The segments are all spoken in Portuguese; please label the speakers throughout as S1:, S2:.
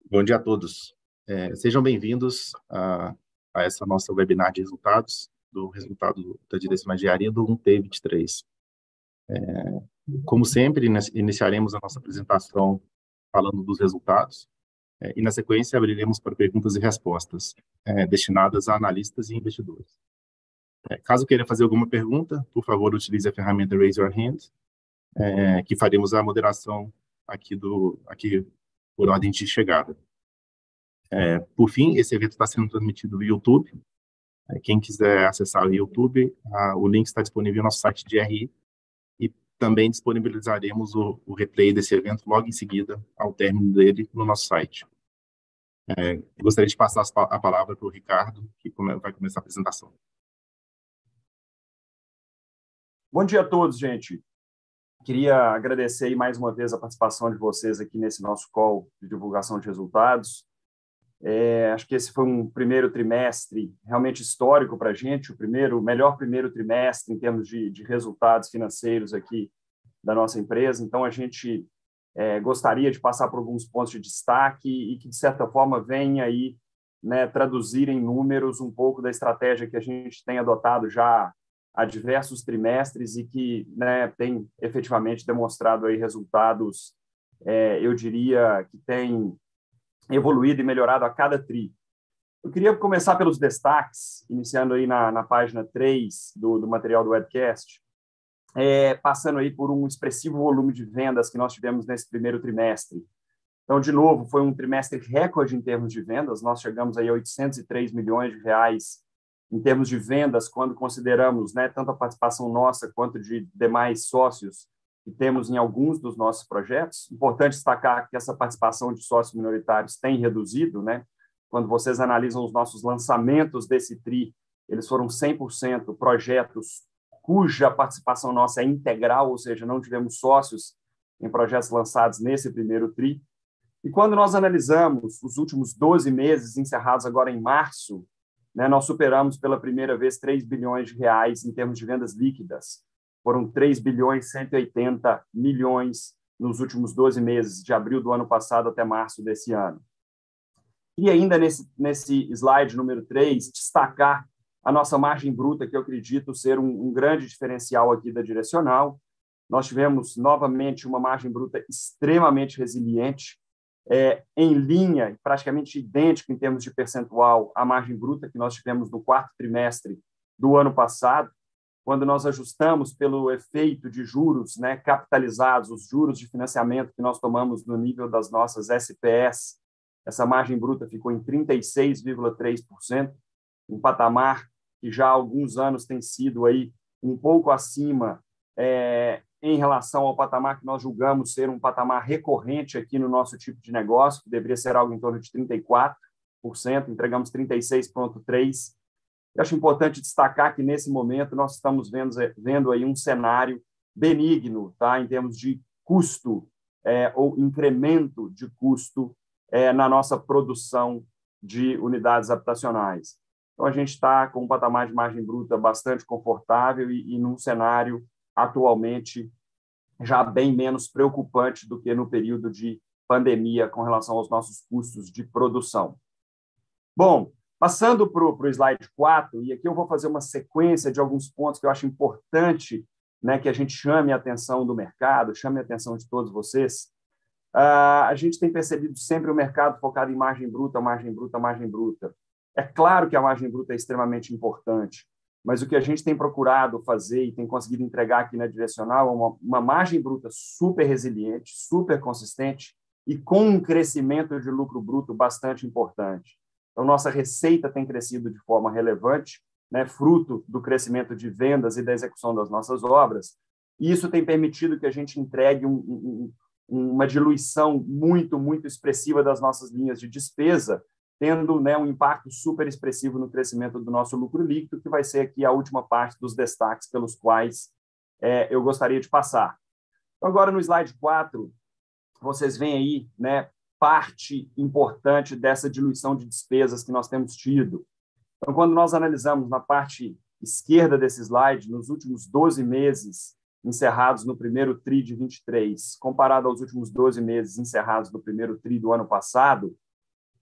S1: Bom dia a todos. Sejam bem-vindos a essa nossa webinar de resultados, do resultado da direção de engenharia do 1T23. Como sempre, iniciaremos a nossa apresentação falando dos resultados, e na sequência abriremos para perguntas e respostas, destinadas a analistas e investidores. Caso queira fazer alguma pergunta, por favor, utilize a ferramenta Raise Your Hand, que faremos a moderação aqui por ordem de chegada. Por fim, esse evento está sendo transmitido no YouTube. Quem quiser acessar o YouTube, o link está disponível no nosso site de RI, e também disponibilizaremos o replay desse evento logo em seguida, ao término dele, no nosso site. Gostaria de passar a palavra para o Ricardo, que vai começar a apresentação.
S2: Bom dia a todos, gente. Queria agradecer aí mais uma vez a participação de vocês aqui nesse nosso call de divulgação de resultados. Acho que esse foi um primeiro trimestre realmente histórico para a gente, o melhor primeiro trimestre em termos de resultados financeiros aqui da nossa empresa. Então, a gente gostaria de passar por alguns pontos de destaque e que, de certa forma, venha aí, né, traduzir em números um pouco da estratégia que a gente tem adotado já há diversos trimestres e que, né, tem efetivamente demonstrado aí resultados, eu diria, que tem evoluído e melhorado a cada tri. Eu queria começar pelos destaques, iniciando aí na página 3 do material do webcast, passando aí por um expressivo volume de vendas que nós tivemos nesse primeiro trimestre. Então, de novo, foi um trimestre recorde em termos de vendas. Nós chegamos aí a 803 milhões de reais em termos de vendas, quando consideramos, né, tanto a participação nossa quanto de demais sócios que temos em alguns dos nossos projetos. Importante destacar que essa participação de sócios minoritários tem reduzido, né? Quando vocês analisam os nossos lançamentos desse TRI, eles foram 100% projetos cuja participação nossa é integral, ou seja, não tivemos sócios em projetos lançados nesse primeiro TRI. E quando nós analisamos os últimos 12 meses, encerrados agora em março, né, nós superamos pela primeira vez 3 bilhões de reais em termos de vendas líquidas. Foram 3 bilhões 180 milhões nos últimos 12 meses, de abril do ano passado até março desse ano. E ainda nesse slide número 3, destacar a nossa margem bruta, que eu acredito ser um grande diferencial aqui da Direcional. Nós tivemos, novamente, uma margem bruta extremamente resiliente, em linha, praticamente idêntico em termos de percentual, à margem bruta que nós tivemos no quarto trimestre do ano passado, quando nós ajustamos pelo efeito de juros, né, capitalizados, os juros de financiamento que nós tomamos no nível das nossas SPS, essa margem bruta ficou em 36,3%, um patamar que já há alguns anos tem sido aí um pouco acima em relação ao patamar que nós julgamos ser um patamar recorrente aqui no nosso tipo de negócio, que deveria ser algo em torno de 34%, entregamos 36,3%. Eu acho importante destacar que, nesse momento, nós estamos vendo aí um cenário benigno, tá, em termos de custo ou incremento de custo na nossa produção de unidades habitacionais. Então, a gente está com um patamar de margem bruta bastante confortável e num cenário atualmente já bem menos preocupante do que no período de pandemia com relação aos nossos custos de produção. Bom, passando para o slide 4, e aqui eu vou fazer uma sequência de alguns pontos que eu acho importante, né, que a gente chame a atenção do mercado, chame a atenção de todos vocês. A gente tem percebido sempre o mercado focado em margem bruta, margem bruta, margem bruta. É claro que a margem bruta é extremamente importante, mas o que a gente tem procurado fazer e tem conseguido entregar aqui na Direcional é uma margem bruta super resiliente, super consistente e com um crescimento de lucro bruto bastante importante. Então, nossa receita tem crescido de forma relevante, né, fruto do crescimento de vendas e da execução das nossas obras, e isso tem permitido que a gente entregue uma diluição muito, muito expressiva das nossas linhas de despesa, tendo, né, um impacto super expressivo no crescimento do nosso lucro líquido, que vai ser aqui a última parte dos destaques pelos quais eu gostaria de passar. Então, agora, no slide 4, vocês veem aí, né, parte importante dessa diluição de despesas que nós temos tido. Então, quando nós analisamos na parte esquerda desse slide, nos últimos 12 meses encerrados no primeiro TRI de 23, comparado aos últimos 12 meses encerrados no primeiro TRI do ano passado,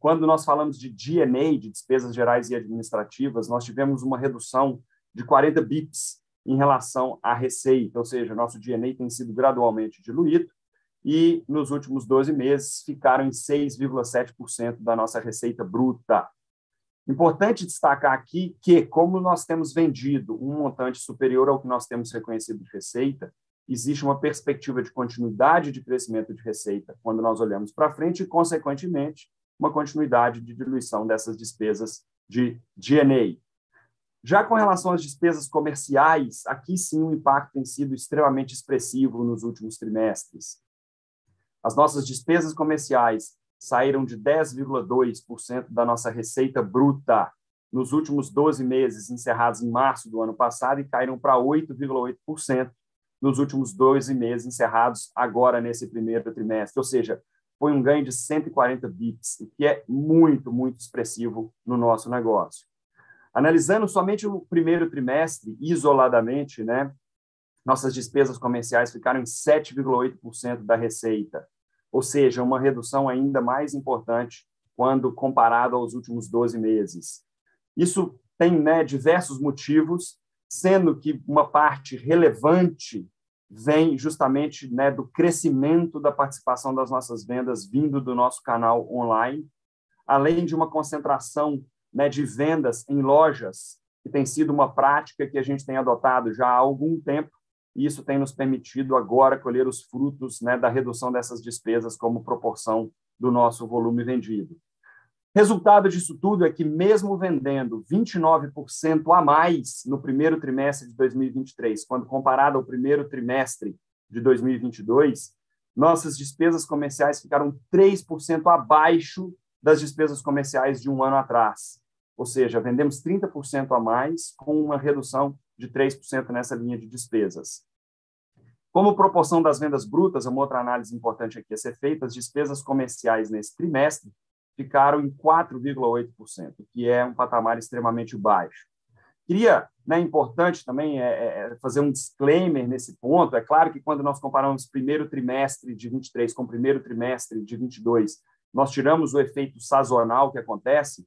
S2: quando nós falamos de G&A, de despesas gerais e administrativas, nós tivemos uma redução de 40 bips em relação à receita, ou seja, nosso G&A tem sido gradualmente diluído e, nos últimos 12 meses, ficaram em 6,7% da nossa receita bruta. Importante destacar aqui que, como nós temos vendido um montante superior ao que nós temos reconhecido de receita, existe uma perspectiva de continuidade de crescimento de receita quando nós olhamos para frente e, consequentemente, uma continuidade de diluição dessas despesas de G&A. Já com relação às despesas comerciais, aqui sim o impacto tem sido extremamente expressivo nos últimos trimestres. As nossas despesas comerciais saíram de 10,2% da nossa receita bruta nos últimos 12 meses, encerrados em março do ano passado, e caíram para 8,8% nos últimos 12 meses, encerrados agora nesse primeiro trimestre. Ou seja, foi um ganho de 140 bips, o que é muito, muito expressivo no nosso negócio. Analisando somente o primeiro trimestre, isoladamente, né, nossas despesas comerciais ficaram em 7,8% da receita, ou seja, uma redução ainda mais importante quando comparado aos últimos 12 meses. Isso tem, né, diversos motivos, sendo que uma parte relevante vem justamente, né, do crescimento da participação das nossas vendas vindo do nosso canal online, além de uma concentração, né, de vendas em lojas, que tem sido uma prática que a gente tem adotado já há algum tempo, e isso tem nos permitido agora colher os frutos, né, da redução dessas despesas como proporção do nosso volume vendido. Resultado disso tudo é que, mesmo vendendo 29% a mais no primeiro trimestre de 2023, quando comparado ao primeiro trimestre de 2022, nossas despesas comerciais ficaram 3% abaixo das despesas comerciais de um ano atrás. Ou seja, vendemos 30% a mais, com uma redução de 3% nessa linha de despesas. Como proporção das vendas brutas, uma outra análise importante aqui a ser feita, as despesas comerciais nesse trimestre ficaram em 4,8%, que é um patamar extremamente baixo. Queria, né, importante também fazer um disclaimer nesse ponto. É claro que quando nós comparamos primeiro trimestre de 23 com o primeiro trimestre de 22, nós tiramos o efeito sazonal que acontece,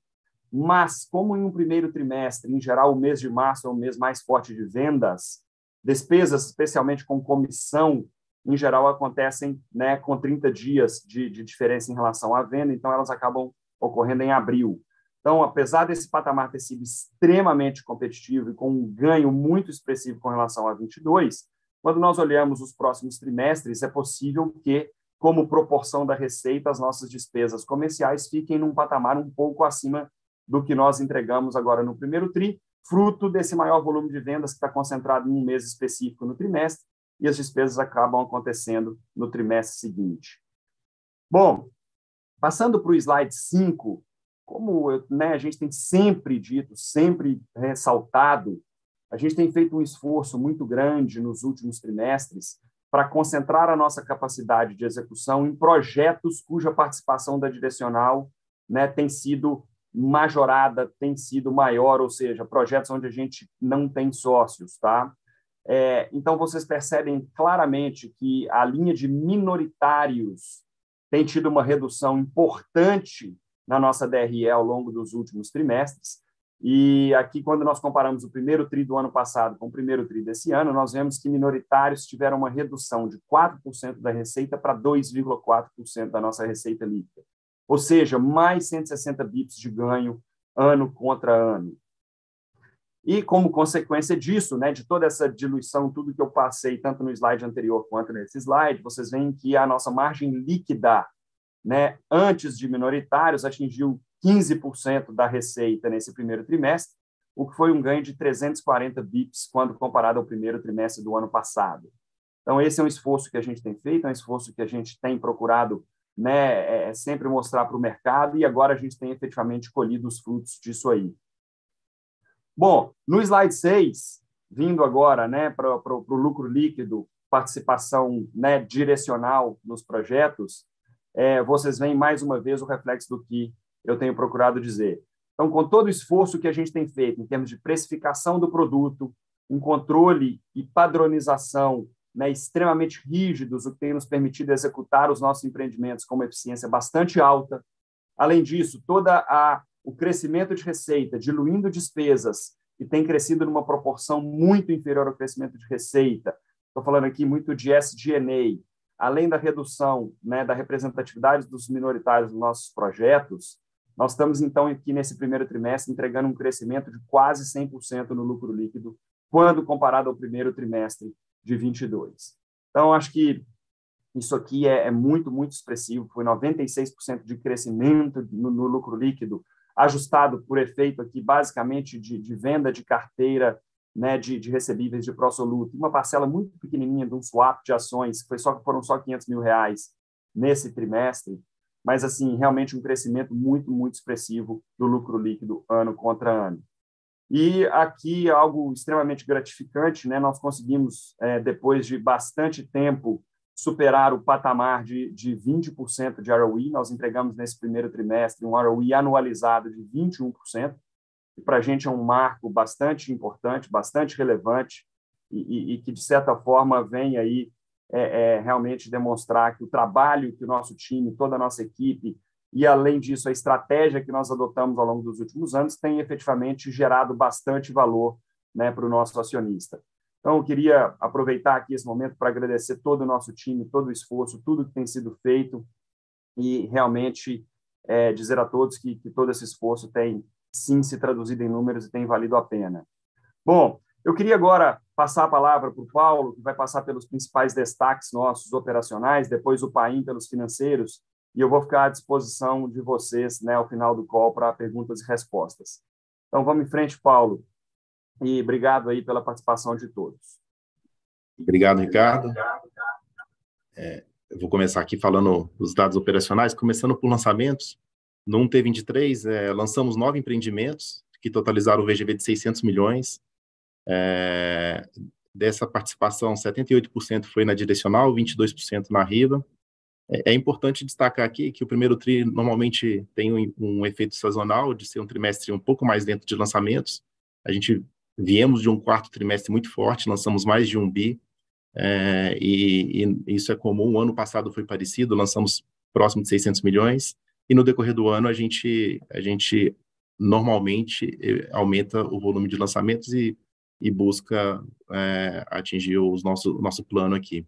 S2: mas como em um primeiro trimestre, em geral, o mês de março é o mês mais forte de vendas, despesas, especialmente com comissão, em geral, acontecem, né, com 30 dias de diferença em relação à venda, então elas acabam ocorrendo em abril. Então, apesar desse patamar ter sido extremamente competitivo e com um ganho muito expressivo com relação a 22, quando nós olhamos os próximos trimestres, é possível que, como proporção da receita, as nossas despesas comerciais fiquem num patamar um pouco acima do que nós entregamos agora no primeiro tri, fruto desse maior volume de vendas que está concentrado em um mês específico no trimestre, e as despesas acabam acontecendo no trimestre seguinte. Bom, passando para o slide 5, como, né, a gente tem sempre dito, sempre ressaltado, a gente tem feito um esforço muito grande nos últimos trimestres para concentrar a nossa capacidade de execução em projetos cuja participação da direcional, né, tem sido majorada, tem sido maior, ou seja, projetos onde a gente não tem sócios, tá? Então, vocês percebem claramente que a linha de minoritários tem tido uma redução importante na nossa DRE ao longo dos últimos trimestres. E aqui, quando nós comparamos o primeiro tri do ano passado com o primeiro tri desse ano, nós vemos que minoritários tiveram uma redução de 4% da receita para 2,4% da nossa receita líquida. Ou seja, mais 160 bips de ganho ano contra ano. E, como consequência disso, né, de toda essa diluição, tudo que eu passei, tanto no slide anterior quanto nesse slide, vocês veem que a nossa margem líquida, né, antes de minoritários, atingiu 15% da receita nesse primeiro trimestre, o que foi um ganho de 340 bips quando comparado ao primeiro trimestre do ano passado. Então, esse é um esforço que a gente tem feito, é um esforço que a gente tem procurado, né, sempre mostrar para o mercado, e agora a gente tem efetivamente colhido os frutos disso aí. Bom, no slide 6, vindo agora, né, para o lucro líquido, participação, né, direcional nos projetos, vocês veem mais uma vez o reflexo do que eu tenho procurado dizer. Então, com todo o esforço que a gente tem feito em termos de precificação do produto, um controle e padronização, né, extremamente rígidos, o que tem nos permitido executar os nossos empreendimentos com uma eficiência bastante alta, Além disso, o crescimento de receita, diluindo despesas, que tem crescido numa proporção muito inferior ao crescimento de receita. Estou falando aqui muito de SG&A, além da redução, né, da representatividade dos minoritários nos nossos projetos. Nós estamos, então, aqui nesse primeiro trimestre entregando um crescimento de quase 100% no lucro líquido, quando comparado ao primeiro trimestre de 22. Então, acho que isso aqui é muito, muito expressivo. Foi 96% de crescimento no lucro líquido, ajustado por efeito aqui, basicamente, de venda de carteira, né, de recebíveis de pró-soluto, uma parcela muito pequenininha de um swap de ações, que foram só R$500 mil nesse trimestre, mas, assim, realmente um crescimento muito, muito expressivo do lucro líquido ano contra ano. E aqui, algo extremamente gratificante, né? Nós conseguimos, depois de bastante tempo, superar o patamar de 20% de ROE. Nós entregamos nesse primeiro trimestre um ROE anualizado de 21%, que para a gente é um marco bastante importante, bastante relevante, e que, de certa forma, vem aí realmente demonstrar que o trabalho que o nosso time, toda a nossa equipe, e, além disso, a estratégia que nós adotamos ao longo dos últimos anos tem efetivamente gerado bastante valor, né, para o nosso acionista. Então, eu queria aproveitar aqui esse momento para agradecer todo o nosso time, todo o esforço, tudo que tem sido feito e realmente dizer a todos que todo esse esforço tem, sim, se traduzido em números e tem valido a pena. Bom, eu queria agora passar a palavra para o Paulo, que vai passar pelos principais destaques nossos operacionais, depois o Paim pelos financeiros, e eu vou ficar à disposição de vocês, né, ao final do call para perguntas e respostas. Então, vamos em frente, Paulo, e obrigado aí pela participação de todos.
S1: Obrigado, Ricardo. Eu vou começar aqui falando dos dados operacionais, começando por lançamentos. No 1T23, lançamos 9 empreendimentos, que totalizaram o VGV de 600 milhões. Dessa participação, 78% foi na direcional, 22% na Riva. É importante destacar aqui que o primeiro TRI normalmente tem um efeito sazonal de ser um trimestre um pouco mais lento de lançamentos. A gente viemos de um quarto trimestre muito forte, lançamos mais de 1 bi, e isso é comum. O ano passado foi parecido, lançamos próximo de 600 milhões, e no decorrer do ano a gente normalmente aumenta o volume de lançamentos e busca atingir o nosso plano aqui.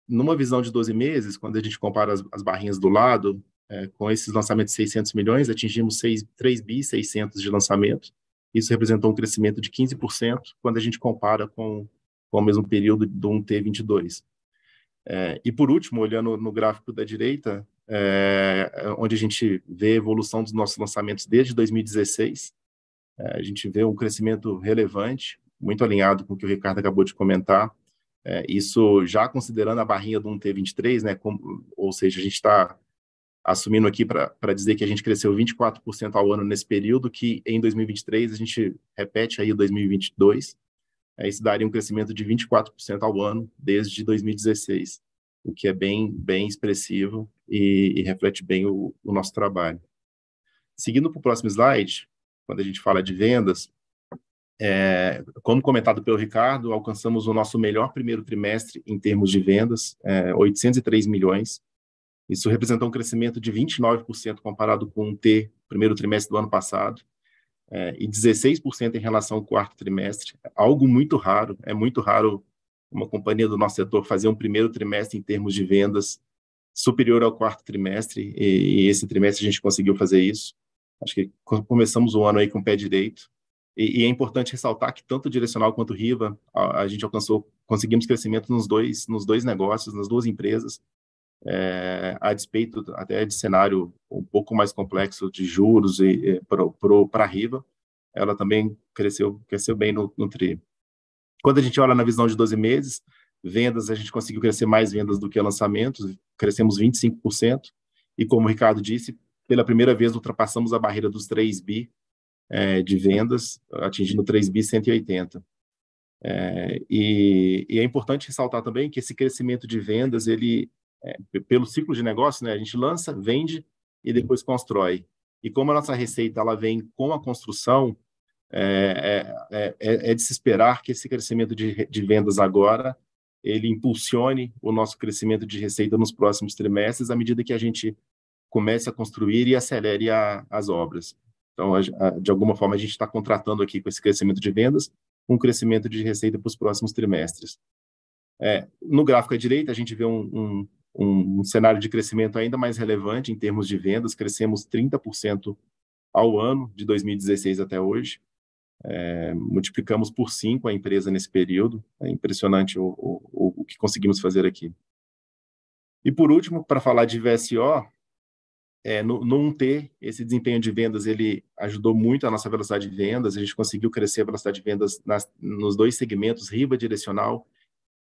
S1: Numa visão de 12 meses, quando a gente compara as barrinhas do lado, com esses lançamentos de 600 milhões, atingimos 3 bi 600 de lançamento. Isso representou um crescimento de 15% quando a gente compara com o mesmo período do 1T22. E, por último, olhando no gráfico da direita, onde a gente vê a evolução dos nossos lançamentos desde 2016, a gente vê um crescimento relevante, muito alinhado com o que o Ricardo acabou de comentar. Isso já considerando a barrinha do 1T23, né, ou seja, a gente está assumindo aqui para dizer que a gente cresceu 24% ao ano nesse período, que em 2023 a gente repete aí o 2022, isso daria um crescimento de 24% ao ano desde 2016, o que é bem, bem expressivo e reflete bem o nosso trabalho. Seguindo para o próximo slide, quando a gente fala de vendas, como comentado pelo Ricardo, alcançamos o nosso melhor primeiro trimestre em termos de vendas, 803 milhões. Isso representou um crescimento de 29% comparado com o primeiro trimestre do ano passado, e 16% em relação ao quarto trimestre. Algo muito raro, é muito raro uma companhia do nosso setor fazer um primeiro trimestre em termos de vendas superior ao quarto trimestre, e esse trimestre a gente conseguiu fazer isso. Acho que começamos o ano aí com o pé direito. E é importante ressaltar que tanto o Direcional quanto o Riva, a gente conseguimos crescimento nos dois negócios, nas duas empresas, a despeito até de cenário um pouco mais complexo de juros para a Riva, ela também cresceu bem no TRI. Quando a gente olha na visão de 12 meses, vendas, a gente conseguiu crescer mais vendas do que lançamentos, crescemos 25%, e como o Ricardo disse, pela primeira vez ultrapassamos a barreira dos 3 bi de vendas, atingindo 3 bi 180. E é importante ressaltar também que esse crescimento de vendas, ele, pelo ciclo de negócio, né, a gente lança, vende e depois constrói. E como a nossa receita ela vem com a construção, é de se esperar que esse crescimento de vendas agora ele impulsione o nosso crescimento de receita nos próximos trimestres, à medida que a gente comece a construir e acelere as obras. Então, de alguma forma, a gente está contratando aqui com esse crescimento de vendas, um crescimento de receita para os próximos trimestres. No gráfico à direita, a gente vê um cenário de crescimento ainda mais relevante em termos de vendas, crescemos 30% ao ano, de 2016 até hoje. Multiplicamos por 5 a empresa nesse período. É impressionante o que conseguimos fazer aqui. E, por último, para falar de VSO, no 1T, esse desempenho de vendas ele ajudou muito a nossa velocidade de vendas. A gente conseguiu crescer a velocidade de vendas nos 2 segmentos, riba direcional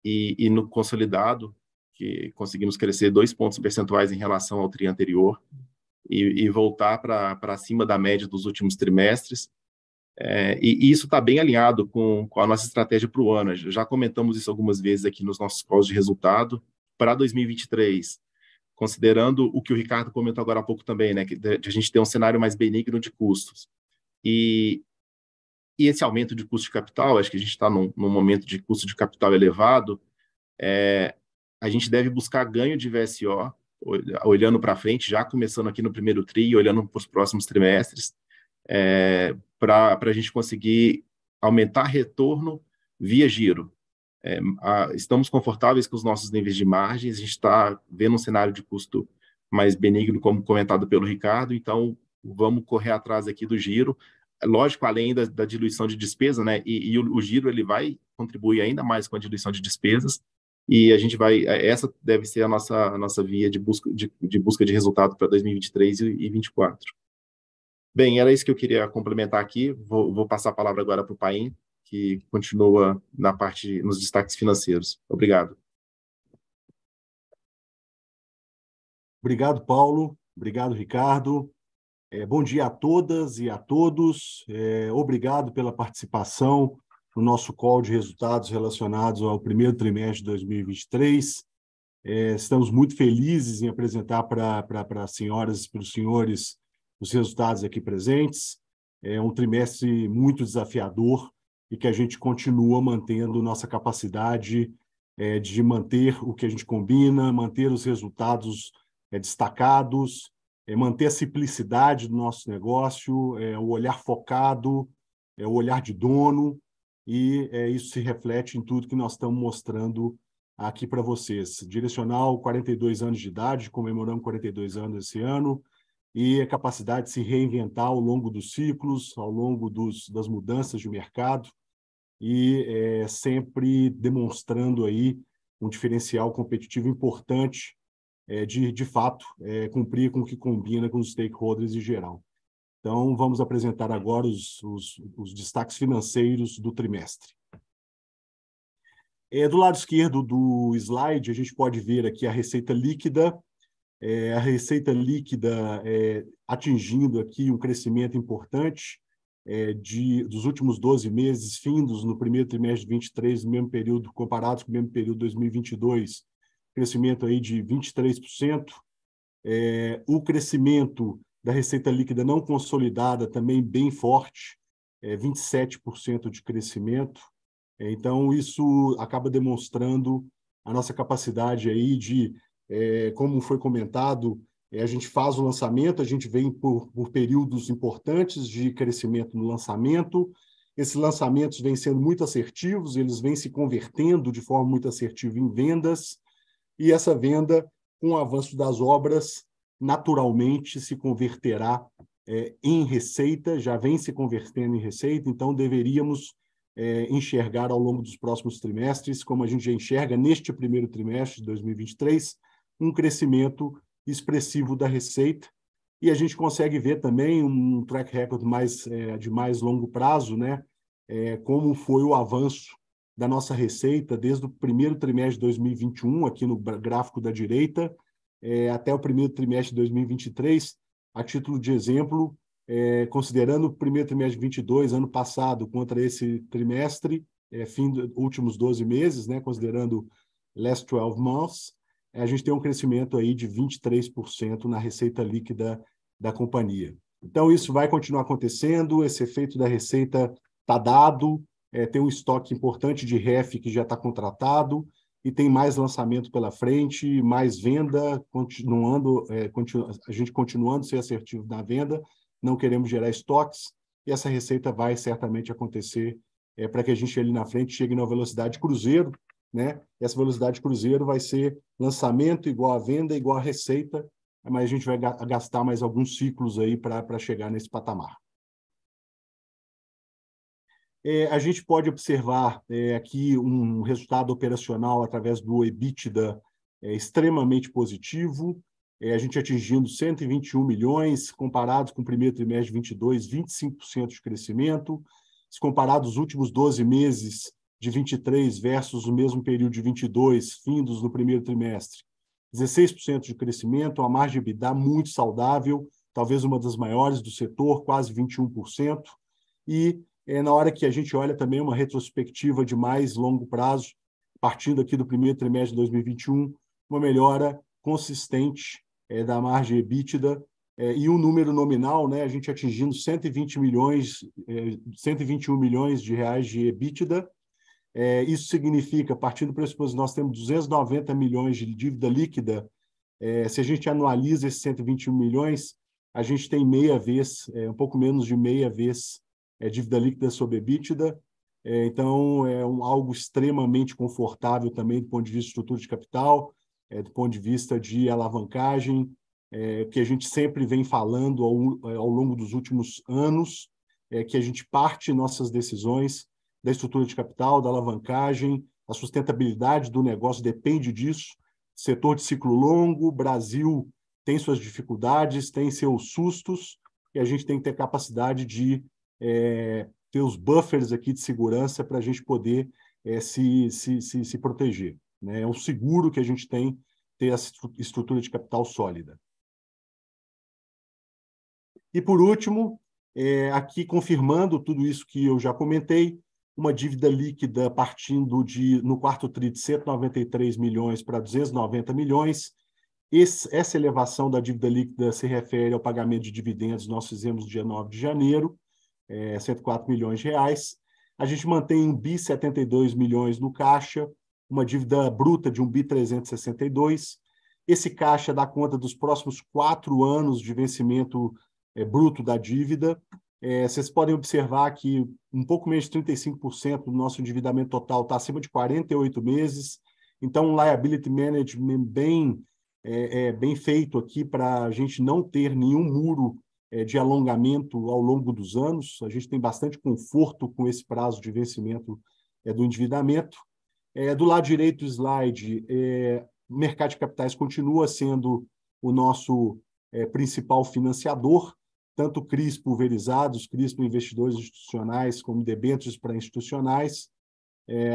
S1: e no consolidado, que conseguimos crescer 2 pontos percentuais em relação ao tri anterior e voltar para cima da média dos últimos trimestres. E isso está bem alinhado com a nossa estratégia para o ano. Já comentamos isso algumas vezes aqui nos nossos calls de resultado. Para 2023, considerando o que o Ricardo comentou agora há pouco também, né, de a gente ter um cenário mais benigno de custos. E esse aumento de custo de capital, acho que a gente está num momento de custo de capital elevado, a gente deve buscar ganho de VSO, olhando para frente, já começando aqui no primeiro tri, olhando para os próximos trimestres, para a gente conseguir aumentar retorno via giro. Estamos confortáveis com os nossos níveis de margens, a gente está vendo um cenário de custo mais benigno, como comentado pelo Ricardo, então vamos correr atrás aqui do giro. Lógico, além da diluição de despesa, né, e o giro ele vai contribuir ainda mais com a diluição de despesas, e a gente essa deve ser a nossa via de busca de resultado para 2023 e 2024. Bem, era isso que eu queria complementar aqui. Vou passar a palavra agora para o Paim, que continua nos destaques financeiros. Obrigado.
S3: Obrigado, Paulo. Obrigado, Ricardo. Bom dia a todas e a todos. Obrigado pela participação no nosso call de resultados relacionados ao primeiro trimestre de 2023. Estamos muito felizes em apresentar para as senhoras e para os senhores os resultados aqui presentes. É um trimestre muito desafiador e que a gente continua mantendo nossa capacidade de manter o que a gente combina, manter os resultados destacados, manter a simplicidade do nosso negócio, o olhar focado, o olhar de dono, e isso se reflete em tudo que nós estamos mostrando aqui para vocês. Direcional, 42 anos de idade, comemoramos 42 anos esse ano, e a capacidade de se reinventar ao longo dos ciclos, ao longo das mudanças de mercado, e sempre demonstrando aí um diferencial competitivo importante, de fato, cumprir com o que combina com os stakeholders em geral. Então, vamos apresentar agora os destaques financeiros do trimestre. Do lado esquerdo do slide, a gente pode ver aqui a receita líquida, atingindo aqui um crescimento importante dos últimos 12 meses, findos no primeiro trimestre de 23, no mesmo período, comparados com o mesmo período de 2022, crescimento aí de 23%. O crescimento da receita líquida não consolidada também bem forte, 27% de crescimento. Então, isso acaba demonstrando a nossa capacidade aí de, como foi comentado, a gente faz o lançamento, a gente vem por períodos importantes de crescimento no lançamento. Esses lançamentos vêm sendo muito assertivos, eles vêm se convertendo de forma muito assertiva em vendas, e essa venda, com o avanço das obras, naturalmente se converterá em receita, já vem se convertendo em receita, então deveríamos enxergar ao longo dos próximos trimestres, como a gente já enxerga neste primeiro trimestre de 2023, um crescimento expressivo da receita, e a gente consegue ver também um track record de mais longo prazo, né? Como foi o avanço da nossa receita desde o primeiro trimestre de 2021, aqui no gráfico da direita, até o primeiro trimestre de 2023, a título de exemplo, considerando o primeiro trimestre de 2022, ano passado, contra esse trimestre, fim dos últimos 12 meses, né, considerando last 12 months, a gente tem um crescimento aí de 23% na receita líquida da companhia. Então, isso vai continuar acontecendo, esse efeito da receita está dado, tem um estoque importante de REF que já está contratado, e tem mais lançamento pela frente, mais venda, a gente continuando a ser assertivo na venda, não queremos gerar estoques, e essa receita vai certamente acontecer para que a gente ali na frente chegue na velocidade cruzeiro, né? Essa velocidade cruzeiro vai ser lançamento igual a venda, igual a receita, mas a gente vai gastar mais alguns ciclos aí para chegar nesse patamar. A gente pode observar aqui um resultado operacional através do EBITDA extremamente positivo, a gente atingindo 121 milhões, comparados com o primeiro trimestre de 22, 25% de crescimento. Se comparado os últimos 12 meses de 23 versus o mesmo período de 22, findos no primeiro trimestre, 16% de crescimento, a margem EBITDA muito saudável, talvez uma das maiores do setor, quase 21%. E na hora que a gente olha também uma retrospectiva de mais longo prazo, partindo aqui do primeiro trimestre de 2021, uma melhora consistente da margem EBITDA e um número nominal, né, a gente atingindo 121 milhões de reais de EBITDA. Isso significa, partindo do pressuposto que nós temos 290 milhões de dívida líquida, se a gente anualiza esses 121 milhões, a gente tem meia vez, um pouco menos de meia vez dívida líquida sobre EBITDA. Então, é algo extremamente confortável também do ponto de vista de estrutura de capital, do ponto de vista de alavancagem, que a gente sempre vem falando ao longo dos últimos anos, que a gente parte nossas decisões da estrutura de capital, da alavancagem, a sustentabilidade do negócio depende disso. Setor de ciclo longo, Brasil tem suas dificuldades, tem seus sustos, e a gente tem que ter capacidade de ter os buffers aqui de segurança para a gente poder se proteger, né? É um seguro que a gente tem ter essa estrutura de capital sólida. E, por último, aqui confirmando tudo isso que eu já comentei, uma dívida líquida partindo no quarto tri de 193 milhões para 290 milhões. Essa elevação da dívida líquida se refere ao pagamento de dividendos que nós fizemos no dia 9 de janeiro, 104 milhões de reais. A gente mantém 1,72 milhões no caixa, uma dívida bruta de 1,362. Esse caixa dá conta dos próximos 4 anos de vencimento bruto da dívida. Vocês podem observar que um pouco menos de 35% do nosso endividamento total está acima de 48 meses. Então, um liability management bem feito aqui para a gente não ter nenhum muro de alongamento ao longo dos anos. A gente tem bastante conforto com esse prazo de vencimento do endividamento. Do lado direito do slide, o mercado de capitais continua sendo o nosso principal financiador, tanto CRIs pulverizados, CRIs para investidores institucionais, como debêntures para institucionais.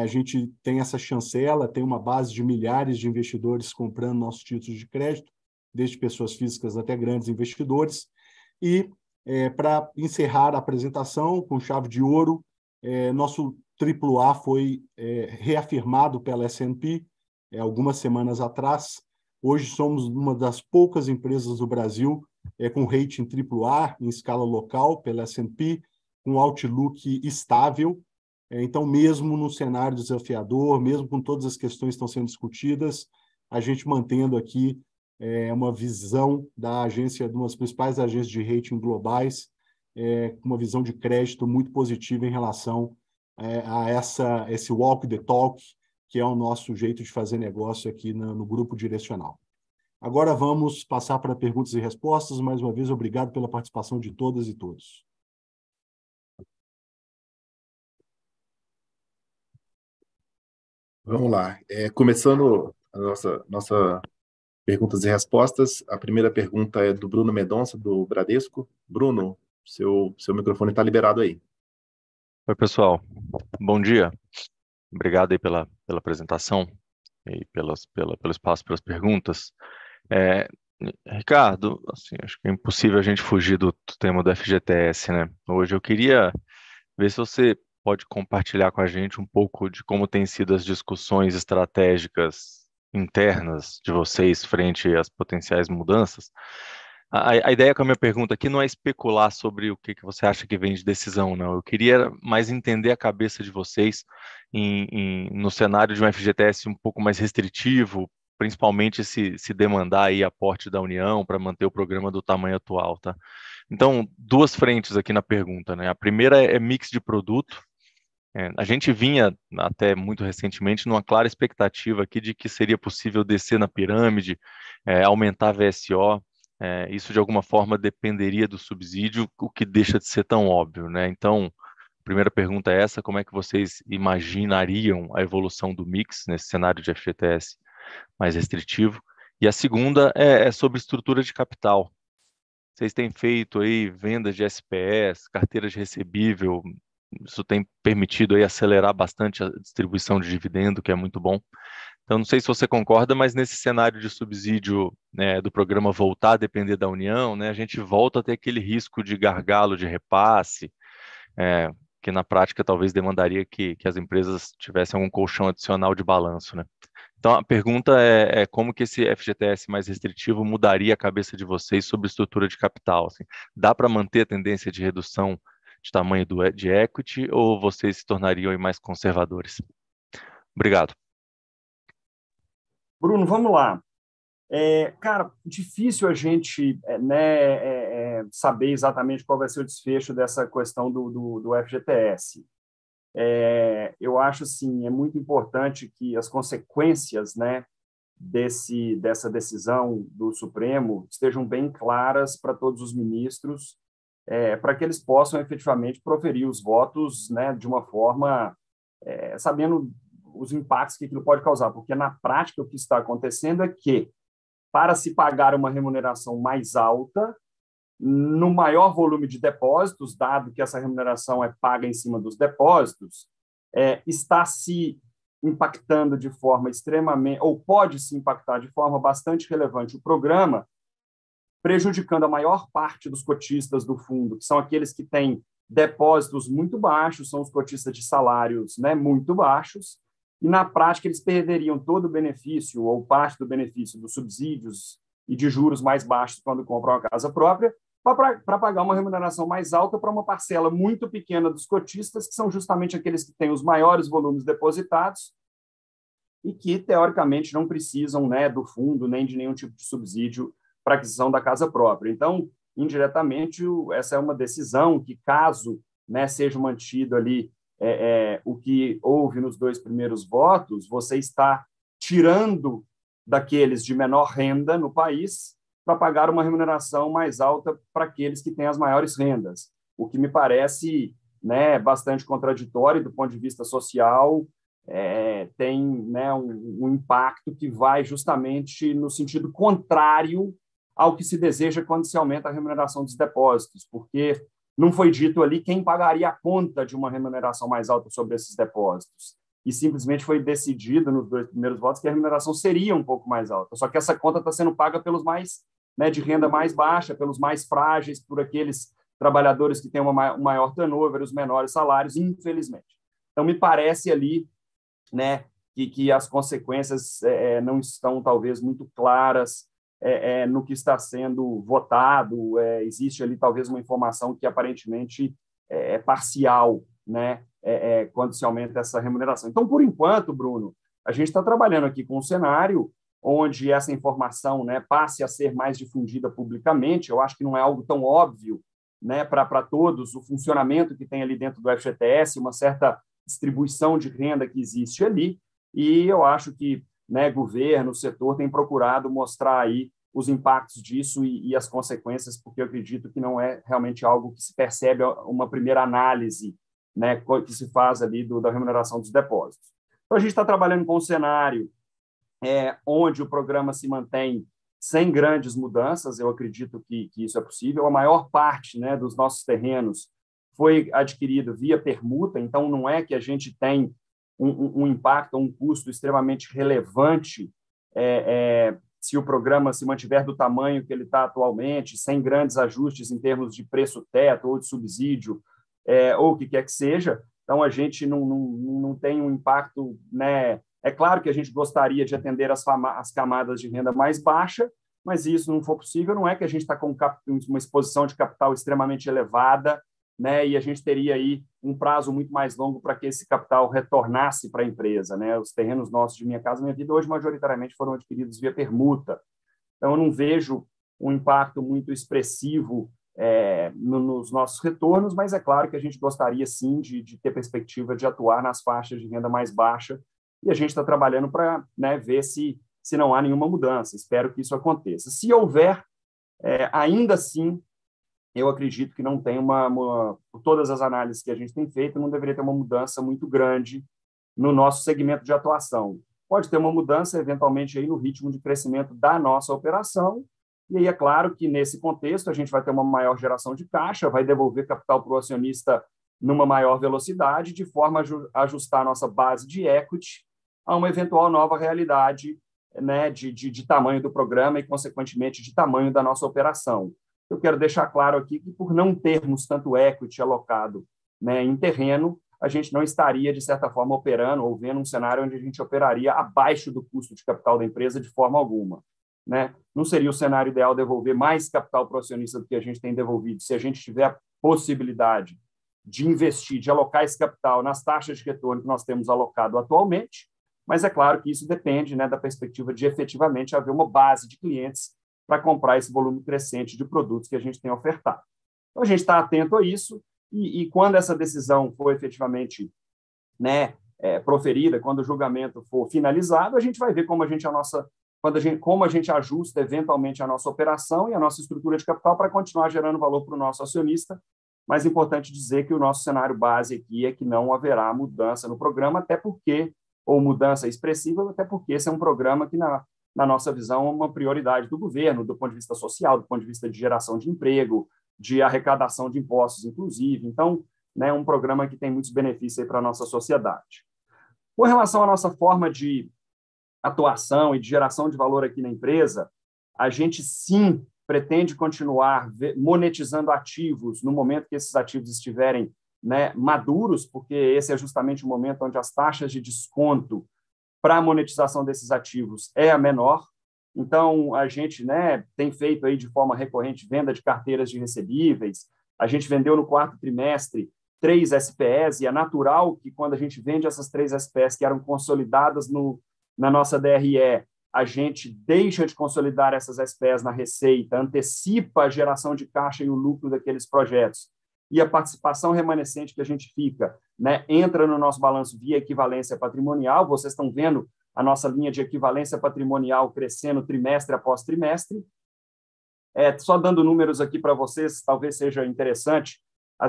S3: A gente tem essa chancela, tem uma base de milhares de investidores comprando nossos títulos de crédito, desde pessoas físicas até grandes investidores. E, para encerrar a apresentação com chave de ouro, nosso AAA foi reafirmado pela S&P algumas semanas atrás. Hoje somos uma das poucas empresas do Brasil com rating AAA em escala local pela S&P, com outlook estável. Então, mesmo no cenário desafiador, mesmo com todas as questões que estão sendo discutidas, a gente mantendo aqui uma visão da agência, de uma das principais agências de rating globais, uma visão de crédito muito positiva em relação a esse walk the talk, que é o nosso jeito de fazer negócio aqui no grupo direcional. Agora vamos passar para perguntas e respostas. Mais uma vez, obrigado pela participação de todas e todos.
S1: Vamos lá. Começando a nossa perguntas e respostas. A primeira pergunta é do Bruno Mendonça, do Bradesco. Bruno, seu microfone está liberado aí.
S4: Oi, pessoal. Bom dia. Obrigado aí pela apresentação e pelo espaço para as perguntas. Ricardo, assim, acho que é impossível a gente fugir do tema do FGTS, né? Hoje eu queria ver se você pode compartilhar com a gente um pouco de como têm sido as discussões estratégicas internas de vocês frente às potenciais mudanças. A ideia com a minha pergunta aqui não é especular sobre o que você acha que vem de decisão, não. Eu queria mais entender a cabeça de vocês no cenário de um FGTS um pouco mais restritivo, principalmente se demandar aí aporte da União para manter o programa do tamanho atual, tá? Então, duas frentes aqui na pergunta, né? A primeira é mix de produto. A gente vinha, até muito recentemente, numa clara expectativa aqui de que seria possível descer na pirâmide, aumentar a VSO. Isso, de alguma forma, dependeria do subsídio, o que deixa de ser tão óbvio, né? Então, a primeira pergunta é essa: como é que vocês imaginariam a evolução do mix nesse cenário de FGTS mais restritivo? E a segunda é sobre estrutura de capital. Vocês têm feito aí vendas de SPS, carteiras de recebível, isso tem permitido aí acelerar bastante a distribuição de dividendo, que é muito bom. Então, não sei se você concorda, mas nesse cenário de subsídio, né, do programa voltar a depender da União, né, a gente volta a ter aquele risco de gargalo de repasse, que na prática talvez demandaria que as empresas tivessem algum colchão adicional de balanço, né? Então, a pergunta é como que esse FGTS mais restritivo mudaria a cabeça de vocês sobre estrutura de capital? Assim? Dá para manter a tendência de redução de tamanho de equity ou vocês se tornariam aí mais conservadores? Obrigado.
S2: Bruno, vamos lá. Cara, difícil a gente saber exatamente qual vai ser o desfecho dessa questão do FGTS. Eu acho, assim, é muito importante que as consequências, né, dessa decisão do Supremo estejam bem claras para todos os ministros, para que eles possam efetivamente proferir os votos, né, de uma forma sabendo os impactos que aquilo pode causar, porque na prática o que está acontecendo é que, para se pagar uma remuneração mais alta, no maior volume de depósitos, dado que essa remuneração é paga em cima dos depósitos, está se impactando de forma extremamente, ou pode se impactar de forma bastante relevante o programa, prejudicando a maior parte dos cotistas do fundo, que são aqueles que têm depósitos muito baixos, são os cotistas de salários, né, muito baixos, e na prática eles perderiam todo o benefício ou parte do benefício dos subsídios e de juros mais baixos quando compram uma casa própria, para pagar uma remuneração mais alta para uma parcela muito pequena dos cotistas, que são justamente aqueles que têm os maiores volumes depositados e que, teoricamente, não precisam, né, do fundo nem de nenhum tipo de subsídio para aquisição da casa própria. Então, indiretamente, essa é uma decisão que, caso, né, seja mantido ali o que houve nos dois primeiros votos, você está tirando daqueles de menor renda no país para pagar uma remuneração mais alta para aqueles que têm as maiores rendas, o que me parece, né, bastante contraditório do ponto de vista social. Tem, né, um impacto que vai justamente no sentido contrário ao que se deseja quando se aumenta a remuneração dos depósitos, porque não foi dito ali quem pagaria a conta de uma remuneração mais alta sobre esses depósitos, e simplesmente foi decidido nos dois primeiros votos que a remuneração seria um pouco mais alta, só que essa conta está sendo paga pelos mais, né, de renda mais baixa, pelos mais frágeis, por aqueles trabalhadores que têm um maior turnover, os menores salários, infelizmente. Então, me parece ali, né, que as consequências não estão, talvez, muito claras no que está sendo votado. Existe ali, talvez, uma informação que, aparentemente, é parcial, né, quando se aumenta essa remuneração. Então, por enquanto, Bruno, a gente está trabalhando aqui com um cenário onde essa informação, né, passe a ser mais difundida publicamente. Eu acho que não é algo tão óbvio, né, para todos, o funcionamento que tem ali dentro do FGTS, uma certa distribuição de renda que existe ali, e eu acho que, né, governo, setor tem procurado mostrar aí os impactos disso e as consequências, porque eu acredito que não é realmente algo que se percebe uma primeira análise, né, que se faz ali da remuneração dos depósitos. Então, a gente está trabalhando com um cenário onde o programa se mantém sem grandes mudanças. Eu acredito que isso é possível. A maior parte, né, dos nossos terrenos foi adquirido via permuta, então não é que a gente tem um impacto, um custo extremamente relevante se o programa se mantiver do tamanho que ele está atualmente, sem grandes ajustes em termos de preço-teto ou de subsídio, ou o que quer que seja. Então, a gente não tem um impacto, né? É claro que a gente gostaria de atender as camadas de renda mais baixa, mas se isso não for possível, não é que a gente está com uma exposição de capital extremamente elevada, né, e a gente teria aí um prazo muito mais longo para que esse capital retornasse para a empresa, né? Os terrenos nossos de Minha Casa Minha Vida hoje majoritariamente foram adquiridos via permuta. Então, eu não vejo um impacto muito expressivo nos nossos retornos, mas é claro que a gente gostaria, sim, de ter perspectiva de atuar nas faixas de renda mais baixa, e a gente está trabalhando para, né, ver se não há nenhuma mudança. Espero que isso aconteça. Se houver, ainda assim, eu acredito que não tem por todas as análises que a gente tem feito, não deveria ter uma mudança muito grande no nosso segmento de atuação. Pode ter uma mudança, eventualmente, aí no ritmo de crescimento da nossa operação, e aí é claro que, nesse contexto, a gente vai ter uma maior geração de caixa, vai devolver capital para o acionista numa maior velocidade, de forma a ajustar a nossa base de equity a uma eventual nova realidade, né, de tamanho do programa e, consequentemente, de tamanho da nossa operação. Eu quero deixar claro aqui que, por não termos tanto equity alocado, né, em terreno, a gente não estaria, de certa forma, operando ou vendo um cenário onde a gente operaria abaixo do custo de capital da empresa de forma alguma, né? Não seria o cenário ideal devolver mais capital para o acionista do que a gente tem devolvido, se a gente tiver a possibilidade de investir, de alocar esse capital nas taxas de retorno que nós temos alocado atualmente, mas é claro que isso depende, né, da perspectiva de efetivamente haver uma base de clientes para comprar esse volume crescente de produtos que a gente tem ofertado. Então, a gente está atento a isso, e quando essa decisão for efetivamente, né, proferida, quando o julgamento for finalizado, a gente vai ver como a gente ajusta eventualmente a nossa operação e a nossa estrutura de capital para continuar gerando valor para o nosso acionista. Mas é importante dizer que o nosso cenário base aqui é que não haverá mudança no programa, ou mudança expressiva, até porque esse é um programa que, na nossa visão, é uma prioridade do governo, do ponto de vista social, do ponto de vista de geração de emprego, de arrecadação de impostos, inclusive. Então, né, um programa que tem muitos benefícios para a nossa sociedade. Com relação à nossa forma de atuação e de geração de valor aqui na empresa, a gente, sim, pretende continuar monetizando ativos no momento que esses ativos estiverem, né, maduros, porque esse é justamente o momento onde as taxas de desconto para a monetização desses ativos é a menor. Então, a gente, né, tem feito aí de forma recorrente venda de carteiras de recebíveis. A gente vendeu no quarto trimestre 3 SPEs, e é natural que, quando a gente vende essas 3 SPEs que eram consolidadas na nossa DRE, a gente deixa de consolidar essas SPEs na receita, antecipa a geração de caixa e o lucro daqueles projetos. E a participação remanescente que a gente fica, né, entra no nosso balanço via equivalência patrimonial. Vocês estão vendo a nossa linha de equivalência patrimonial crescendo trimestre após trimestre. Só dando números aqui para vocês, talvez seja interessante,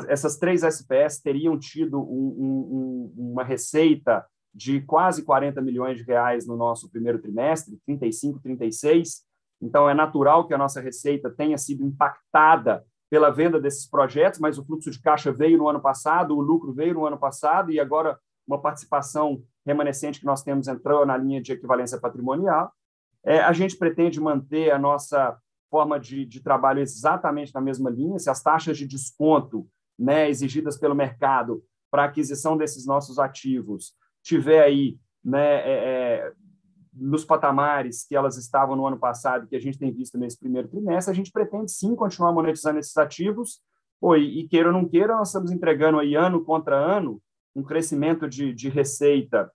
S2: essas 3 SPEs teriam tido uma receita de quase 40 milhões de reais no nosso primeiro trimestre, 35, 36. Então, é natural que a nossa receita tenha sido impactada pela venda desses projetos, mas o fluxo de caixa veio no ano passado, o lucro veio no ano passado, e agora uma participação remanescente que nós temos entrou na linha de equivalência patrimonial. A gente pretende manter a nossa forma de trabalho exatamente na mesma linha. Se as taxas de desconto, né, exigidas pelo mercado para a aquisição desses nossos ativos tiver aí, né, nos patamares que elas estavam no ano passado, que a gente tem visto nesse primeiro trimestre, a gente pretende sim continuar monetizando esses ativos. E queira ou não queira, nós estamos entregando aí ano contra ano um crescimento de receita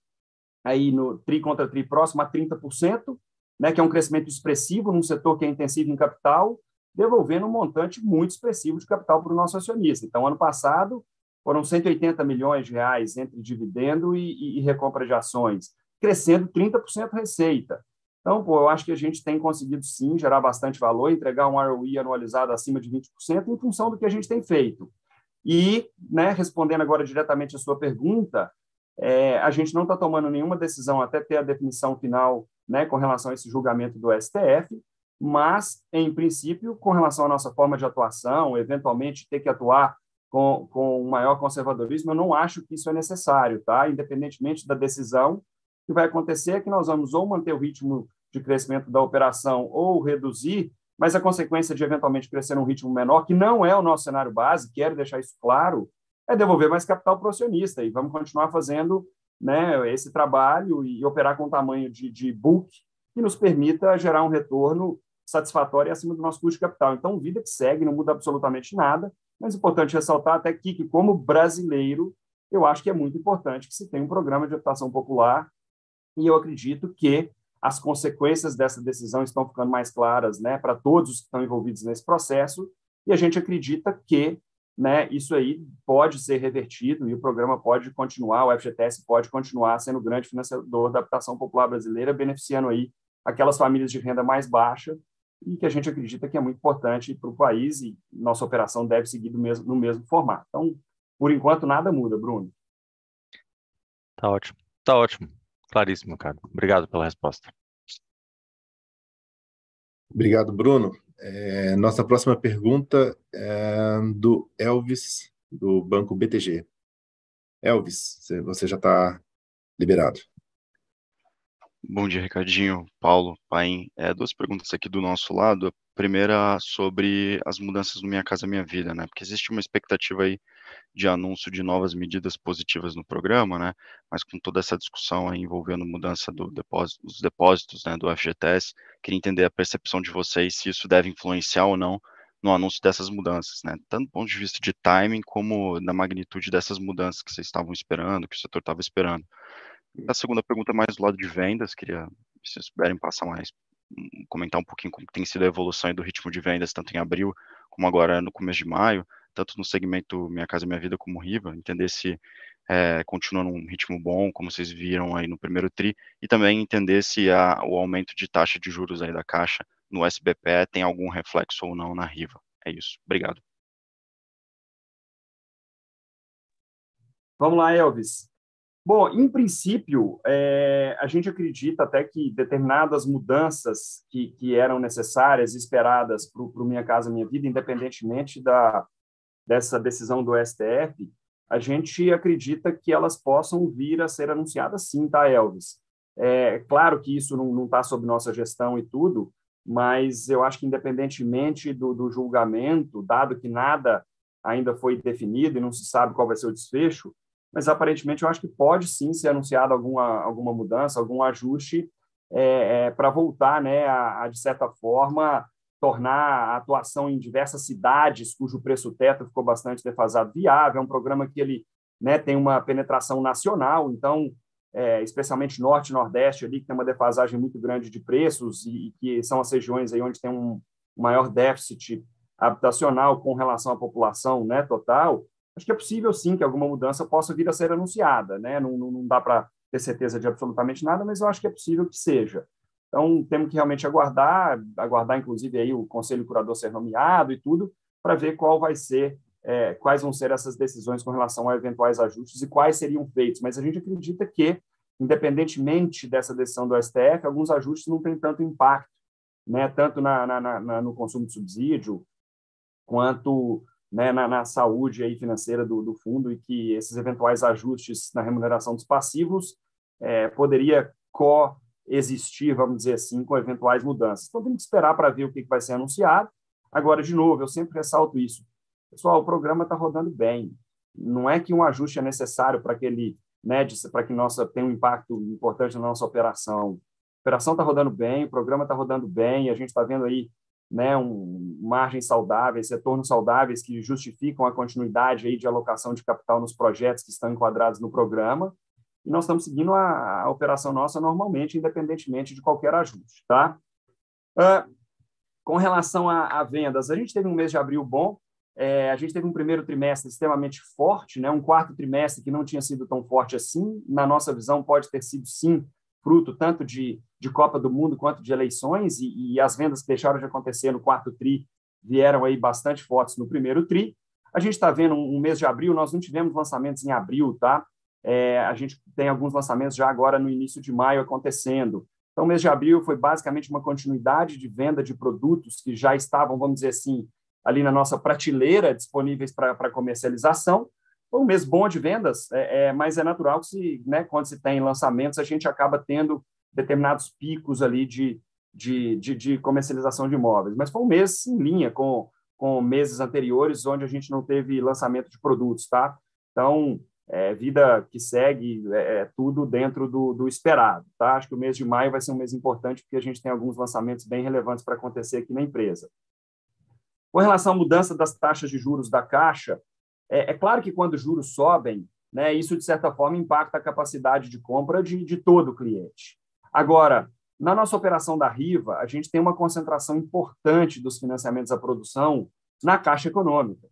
S2: aí no tri contra tri próximo a 30%, né, que é um crescimento expressivo num setor que é intensivo em capital, devolvendo um montante muito expressivo de capital para o nosso acionista. Então, ano passado, foram 180 milhões de reais entre dividendo e recompra de ações, crescendo 30% receita. Então, eu acho que a gente tem conseguido, sim, gerar bastante valor, entregar um ROE anualizado acima de 20% em função do que a gente tem feito. E, né, respondendo agora diretamente a sua pergunta, a gente não está tomando nenhuma decisão até ter a definição final, né, com relação a esse julgamento do STF, mas, em princípio, com relação à nossa forma de atuação, eventualmente ter que atuar com um maior conservadorismo, eu não acho que isso é necessário, tá? Independentemente da decisão, o que vai acontecer é que nós vamos ou manter o ritmo de crescimento da operação ou reduzir, mas a consequência de eventualmente crescer num ritmo menor, que não é o nosso cenário base, quero deixar isso claro, é devolver mais capital para o acionista, e vamos continuar fazendo, né, esse trabalho e operar com um tamanho de book que nos permita gerar um retorno satisfatória e acima do nosso custo de capital. Então, vida que segue, não muda absolutamente nada, mas é importante ressaltar até aqui que, como brasileiro, eu acho que é muito importante que se tenha um programa de habitação popular, e eu acredito que as consequências dessa decisão estão ficando mais claras, né, para todos os que estão envolvidos nesse processo, e a gente acredita que, né, isso aí pode ser revertido e o programa pode continuar, o FGTS pode continuar sendo o grande financiador da habitação popular brasileira, beneficiando aí aquelas famílias de renda mais baixa, e que a gente acredita que é muito importante para o país, e nossa operação deve seguir no mesmo formato. Então, por enquanto, nada muda, Bruno.
S4: Tá ótimo. Tá ótimo. Claríssimo, cara. Obrigado pela resposta.
S1: Obrigado, Bruno. Nossa próxima pergunta é do Elvis, do Banco BTG. Elvis, você já está liberado.
S5: Bom dia, Ricardinho, Paulo, Paim. Duas perguntas aqui do nosso lado. A primeira sobre as mudanças no Minha Casa Minha Vida, né? Porque existe uma expectativa aí de anúncio de novas medidas positivas no programa, né? Mas com toda essa discussão aí envolvendo mudança dos depósitos, né, do FGTS, queria entender a percepção de vocês se isso deve influenciar ou não no anúncio dessas mudanças, né? Tanto do ponto de vista de timing como da magnitude dessas mudanças que vocês estavam esperando, que o setor estava esperando. A segunda pergunta é mais do lado de vendas, queria, se vocês puderem passar mais, comentar um pouquinho como tem sido a evolução e do ritmo de vendas, tanto em abril como agora no começo de maio, tanto no segmento Minha Casa Minha Vida como Riva, entender se continua num ritmo bom, como vocês viram aí no primeiro TRI, e também entender se o aumento de taxa de juros aí da Caixa no SBPE tem algum reflexo ou não na Riva. É isso. Obrigado.
S2: Vamos lá, Elvis. Bom, em princípio, a gente acredita até que determinadas mudanças que eram necessárias, esperadas para o Minha Casa Minha Vida, independentemente dessa decisão do STF, a gente acredita que elas possam vir a ser anunciadas sim, tá, Elvis? Claro que isso não está sob nossa gestão e tudo, mas eu acho que independentemente do julgamento, dado que nada ainda foi definido e não se sabe qual vai ser o desfecho, mas aparentemente eu acho que pode sim ser anunciado alguma mudança, algum ajuste para voltar, né, de certa forma, tornar a atuação em diversas cidades cujo preço-teto ficou bastante defasado viável. É um programa que ele, né, tem uma penetração nacional, então, especialmente Norte e Nordeste, ali, que tem uma defasagem muito grande de preços e que são as regiões aí onde tem um maior déficit habitacional com relação à população, né, total. Acho que é possível, sim, que alguma mudança possa vir a ser anunciada, né? Não dá para ter certeza de absolutamente nada, mas eu acho que é possível que seja. Então, temos que realmente aguardar, inclusive, aí o Conselho Curador ser nomeado e tudo, para ver quais vão ser essas decisões com relação a eventuais ajustes e quais seriam feitos. Mas a gente acredita que, independentemente dessa decisão do STF, alguns ajustes não têm tanto impacto, né? Tanto no consumo de subsídio, quanto, né, na saúde aí financeira do fundo, e que esses eventuais ajustes na remuneração dos passivos poderia coexistir, vamos dizer assim, com eventuais mudanças. Então, temos que esperar para ver o que vai ser anunciado. Agora, de novo, eu sempre ressalto isso. Pessoal, o programa está rodando bem. Não é que um ajuste é necessário para que ele, né, para que tenha um impacto importante na nossa operação. A operação está rodando bem, o programa está rodando bem, e a gente está vendo aí, né, margens saudáveis, retornos saudáveis que justificam a continuidade aí de alocação de capital nos projetos que estão enquadrados no programa, e nós estamos seguindo a operação nossa normalmente, independentemente de qualquer ajuste, tá? Com relação a vendas, a gente teve um mês de abril bom, a gente teve um primeiro trimestre extremamente forte, né, um quarto trimestre que não tinha sido tão forte assim, na nossa visão pode ter sido, sim, fruto tanto de Copa do Mundo quanto de eleições, e as vendas que deixaram de acontecer no quarto TRI vieram aí bastante fortes no primeiro TRI. A gente está vendo um mês de abril, nós não tivemos lançamentos em abril, tá? A gente tem alguns lançamentos já agora no início de maio acontecendo. Então, o mês de abril foi basicamente uma continuidade de venda de produtos que já estavam, vamos dizer assim, ali na nossa prateleira, disponíveis para comercialização. Foi um mês bom de vendas, mas é natural que, né, quando se tem lançamentos, a gente acaba tendo determinados picos ali de comercialização de imóveis. Mas foi um mês em linha com meses anteriores, onde a gente não teve lançamento de produtos, tá? Então, vida que segue, tudo dentro do esperado. Tá? Acho que o mês de maio vai ser um mês importante, porque a gente tem alguns lançamentos bem relevantes para acontecer aqui na empresa. Com relação à mudança das taxas de juros da Caixa, é claro que quando os juros sobem, né, isso, de certa forma, impacta a capacidade de compra de todo o cliente. Agora, na nossa operação da Riva, a gente tem uma concentração importante dos financiamentos à produção na Caixa Econômica.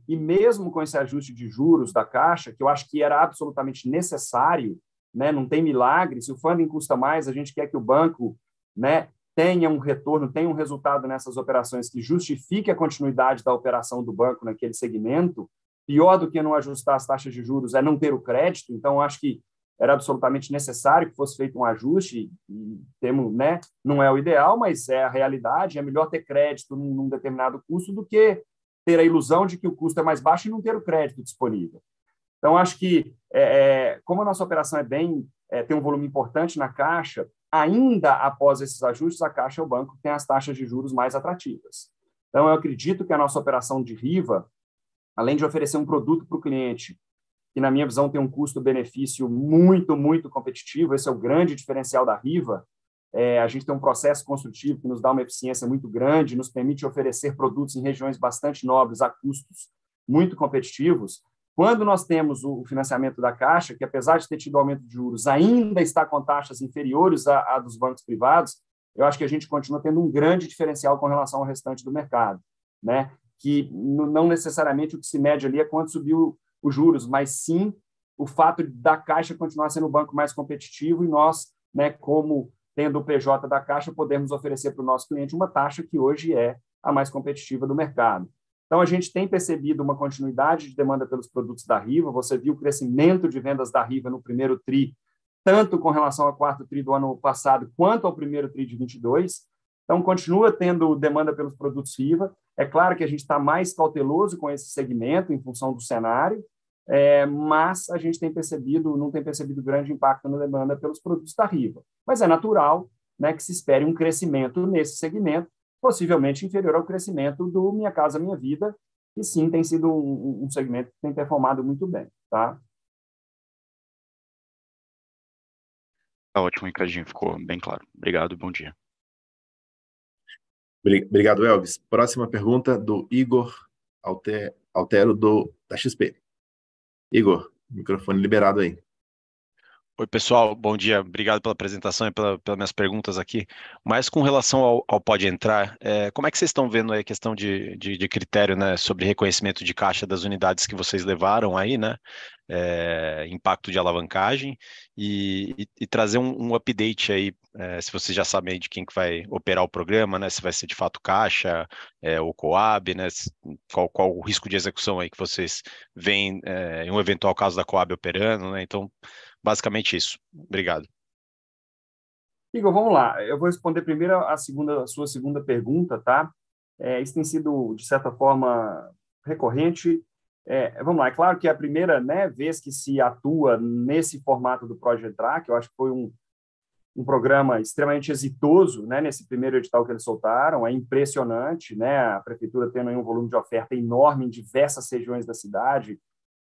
S2: E mesmo com esse ajuste de juros da Caixa, que eu acho que era absolutamente necessário, né, não tem milagre, se o funding custa mais, a gente quer que o banco, né, tenha um retorno, tenha um resultado nessas operações que justifique a continuidade da operação do banco naquele segmento. Pior do que não ajustar as taxas de juros é não ter o crédito. Então, acho que era absolutamente necessário que fosse feito um ajuste, e temos, né, não é o ideal, mas é a realidade. É melhor ter crédito num determinado custo do que ter a ilusão de que o custo é mais baixo e não ter o crédito disponível. Então, acho que, como a nossa operação tem um volume importante na Caixa, ainda após esses ajustes, a Caixa é o banco que tem as taxas de juros mais atrativas. Então, eu acredito que a nossa operação de Riva, além de oferecer um produto para o cliente, que, na minha visão, tem um custo-benefício muito, muito competitivo, esse é o grande diferencial da Riva. A gente tem um processo construtivo que nos dá uma eficiência muito grande, nos permite oferecer produtos em regiões bastante nobres a custos muito competitivos. Quando nós temos o financiamento da Caixa, que, apesar de ter tido aumento de juros, ainda está com taxas inferiores à dos bancos privados, eu acho que a gente continua tendo um grande diferencial com relação ao restante do mercado, né? Que não necessariamente o que se mede ali é quanto subiu os juros, mas sim o fato da Caixa continuar sendo o banco mais competitivo e nós, né, como tendo o PJ da Caixa, podemos oferecer para o nosso cliente uma taxa que hoje é a mais competitiva do mercado. Então, a gente tem percebido uma continuidade de demanda pelos produtos da Riva. Você viu o crescimento de vendas da Riva no primeiro TRI, tanto com relação ao quarto TRI do ano passado, quanto ao primeiro TRI de 22. Então, continua tendo demanda pelos produtos Riva. É claro que a gente está mais cauteloso com esse segmento em função do cenário, mas a gente não tem percebido grande impacto na demanda pelos produtos da Riva. Mas é natural, né, que se espere um crescimento nesse segmento, possivelmente inferior ao crescimento do Minha Casa Minha Vida, que sim tem sido um segmento que tem performado muito bem. Tá?
S5: Tá ótimo, Ricardinho, ficou bem claro. Obrigado, bom dia.
S1: Obrigado, Elvis. Próxima pergunta do Igor Altero, da XP. Igor, microfone liberado aí.
S6: Oi, pessoal, bom dia. Obrigado pela apresentação e pelas minhas perguntas aqui. Mas com relação ao Pode Entrar, como é que vocês estão vendo aí a questão de critério, né, sobre reconhecimento de caixa das unidades que vocês levaram aí, né? Impacto de alavancagem e trazer um update aí, se vocês já sabem aí de quem que vai operar o programa, né? Se vai ser de fato Caixa, ou Coab, né? Qual o risco de execução aí que vocês veem em um eventual caso da Coab operando, né? Então, basicamente isso. Obrigado.
S2: Igor, vamos lá. Eu vou responder primeiro a sua segunda pergunta, tá? Isso tem sido, de certa forma, recorrente. Vamos lá. É claro que é a primeira, né, vez que se atua nesse formato do Pode Entrar, que eu acho que foi um programa extremamente exitoso, né, nesse primeiro edital que eles soltaram. É impressionante, né? A prefeitura tendo aí um volume de oferta enorme em diversas regiões da cidade,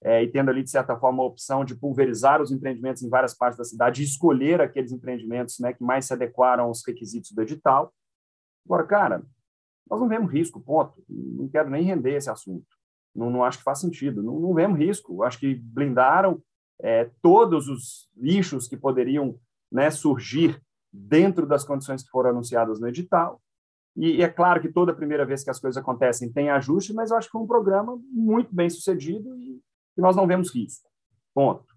S2: e tendo ali, de certa forma, a opção de pulverizar os empreendimentos em várias partes da cidade e escolher aqueles empreendimentos, né, que mais se adequaram aos requisitos do edital. Agora, cara, nós não vemos risco, ponto. Não quero nem render esse assunto. Não acho que faz sentido. Não vemos risco. Acho que blindaram todos os lixos que poderiam, né, surgir dentro das condições que foram anunciadas no edital. E é claro que toda primeira vez que as coisas acontecem tem ajuste, mas eu acho que foi um programa muito bem sucedido e nós não vemos risco. Ponto.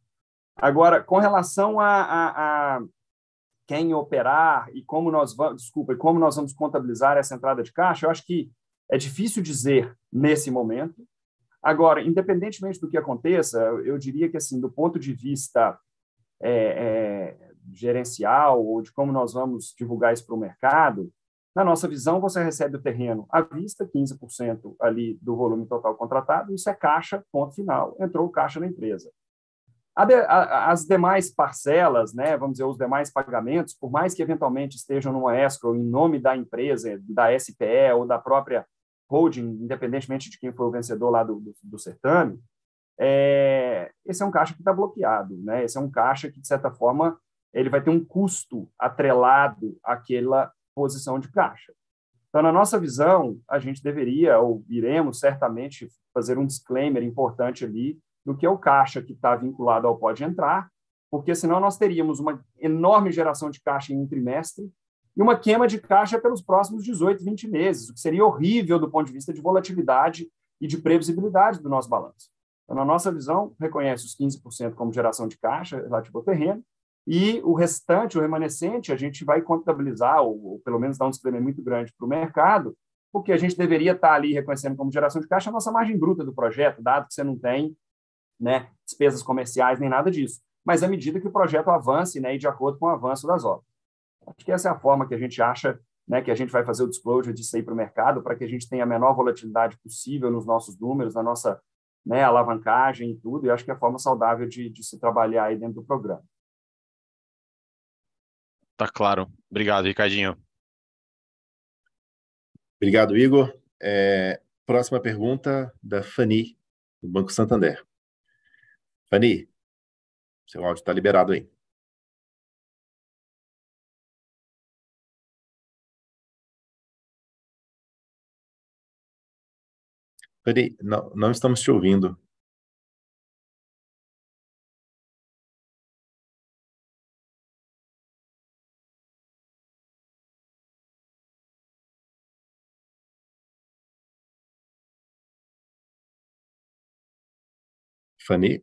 S2: Agora, com relação a quem operar e como nós vamos contabilizar essa entrada de caixa, eu acho que é difícil dizer nesse momento. Agora, independentemente do que aconteça, eu diria que, assim, do ponto de vista gerencial ou de como nós vamos divulgar isso para o mercado, na nossa visão, você recebe o terreno à vista, 15% ali do volume total contratado, isso é caixa, ponto final, entrou caixa na empresa. As demais parcelas, né, vamos dizer, os demais pagamentos, por mais que eventualmente estejam numa escrow em nome da empresa, da SPE ou da própria holding, independentemente de quem foi o vencedor lá do certame, esse é um caixa que está bloqueado, né? Esse é um caixa que, de certa forma, ele vai ter um custo atrelado àquela posição de caixa. Então, na nossa visão, a gente deveria, ou iremos certamente, fazer um disclaimer importante ali do que é o caixa que está vinculado ao Pode Entrar, porque senão nós teríamos uma enorme geração de caixa em um trimestre e uma queima de caixa pelos próximos 18, 20 meses, o que seria horrível do ponto de vista de volatilidade e de previsibilidade do nosso balanço. Então, na nossa visão, reconhece os 15% como geração de caixa relativo ao terreno, e o restante, o remanescente, a gente vai contabilizar, ou pelo menos dar um disclaimer muito grande para o mercado, porque a gente deveria estar ali reconhecendo como geração de caixa a nossa margem bruta do projeto, dado que você não tem, né, despesas comerciais nem nada disso, mas à medida que o projeto avance, né, e de acordo com o avanço das obras. Acho que essa é a forma que a gente acha, né, que a gente vai fazer o disclosure disso aí para o mercado, para que a gente tenha a menor volatilidade possível nos nossos números, na nossa, né, alavancagem e tudo, e acho que é a forma saudável de se trabalhar aí dentro do programa.
S6: Tá claro. Obrigado, Ricardinho.
S1: Obrigado, Igor. Próxima pergunta da Fanny, do Banco Santander. Fanny, seu áudio está liberado aí. Fanny, não estamos te ouvindo. Fanny?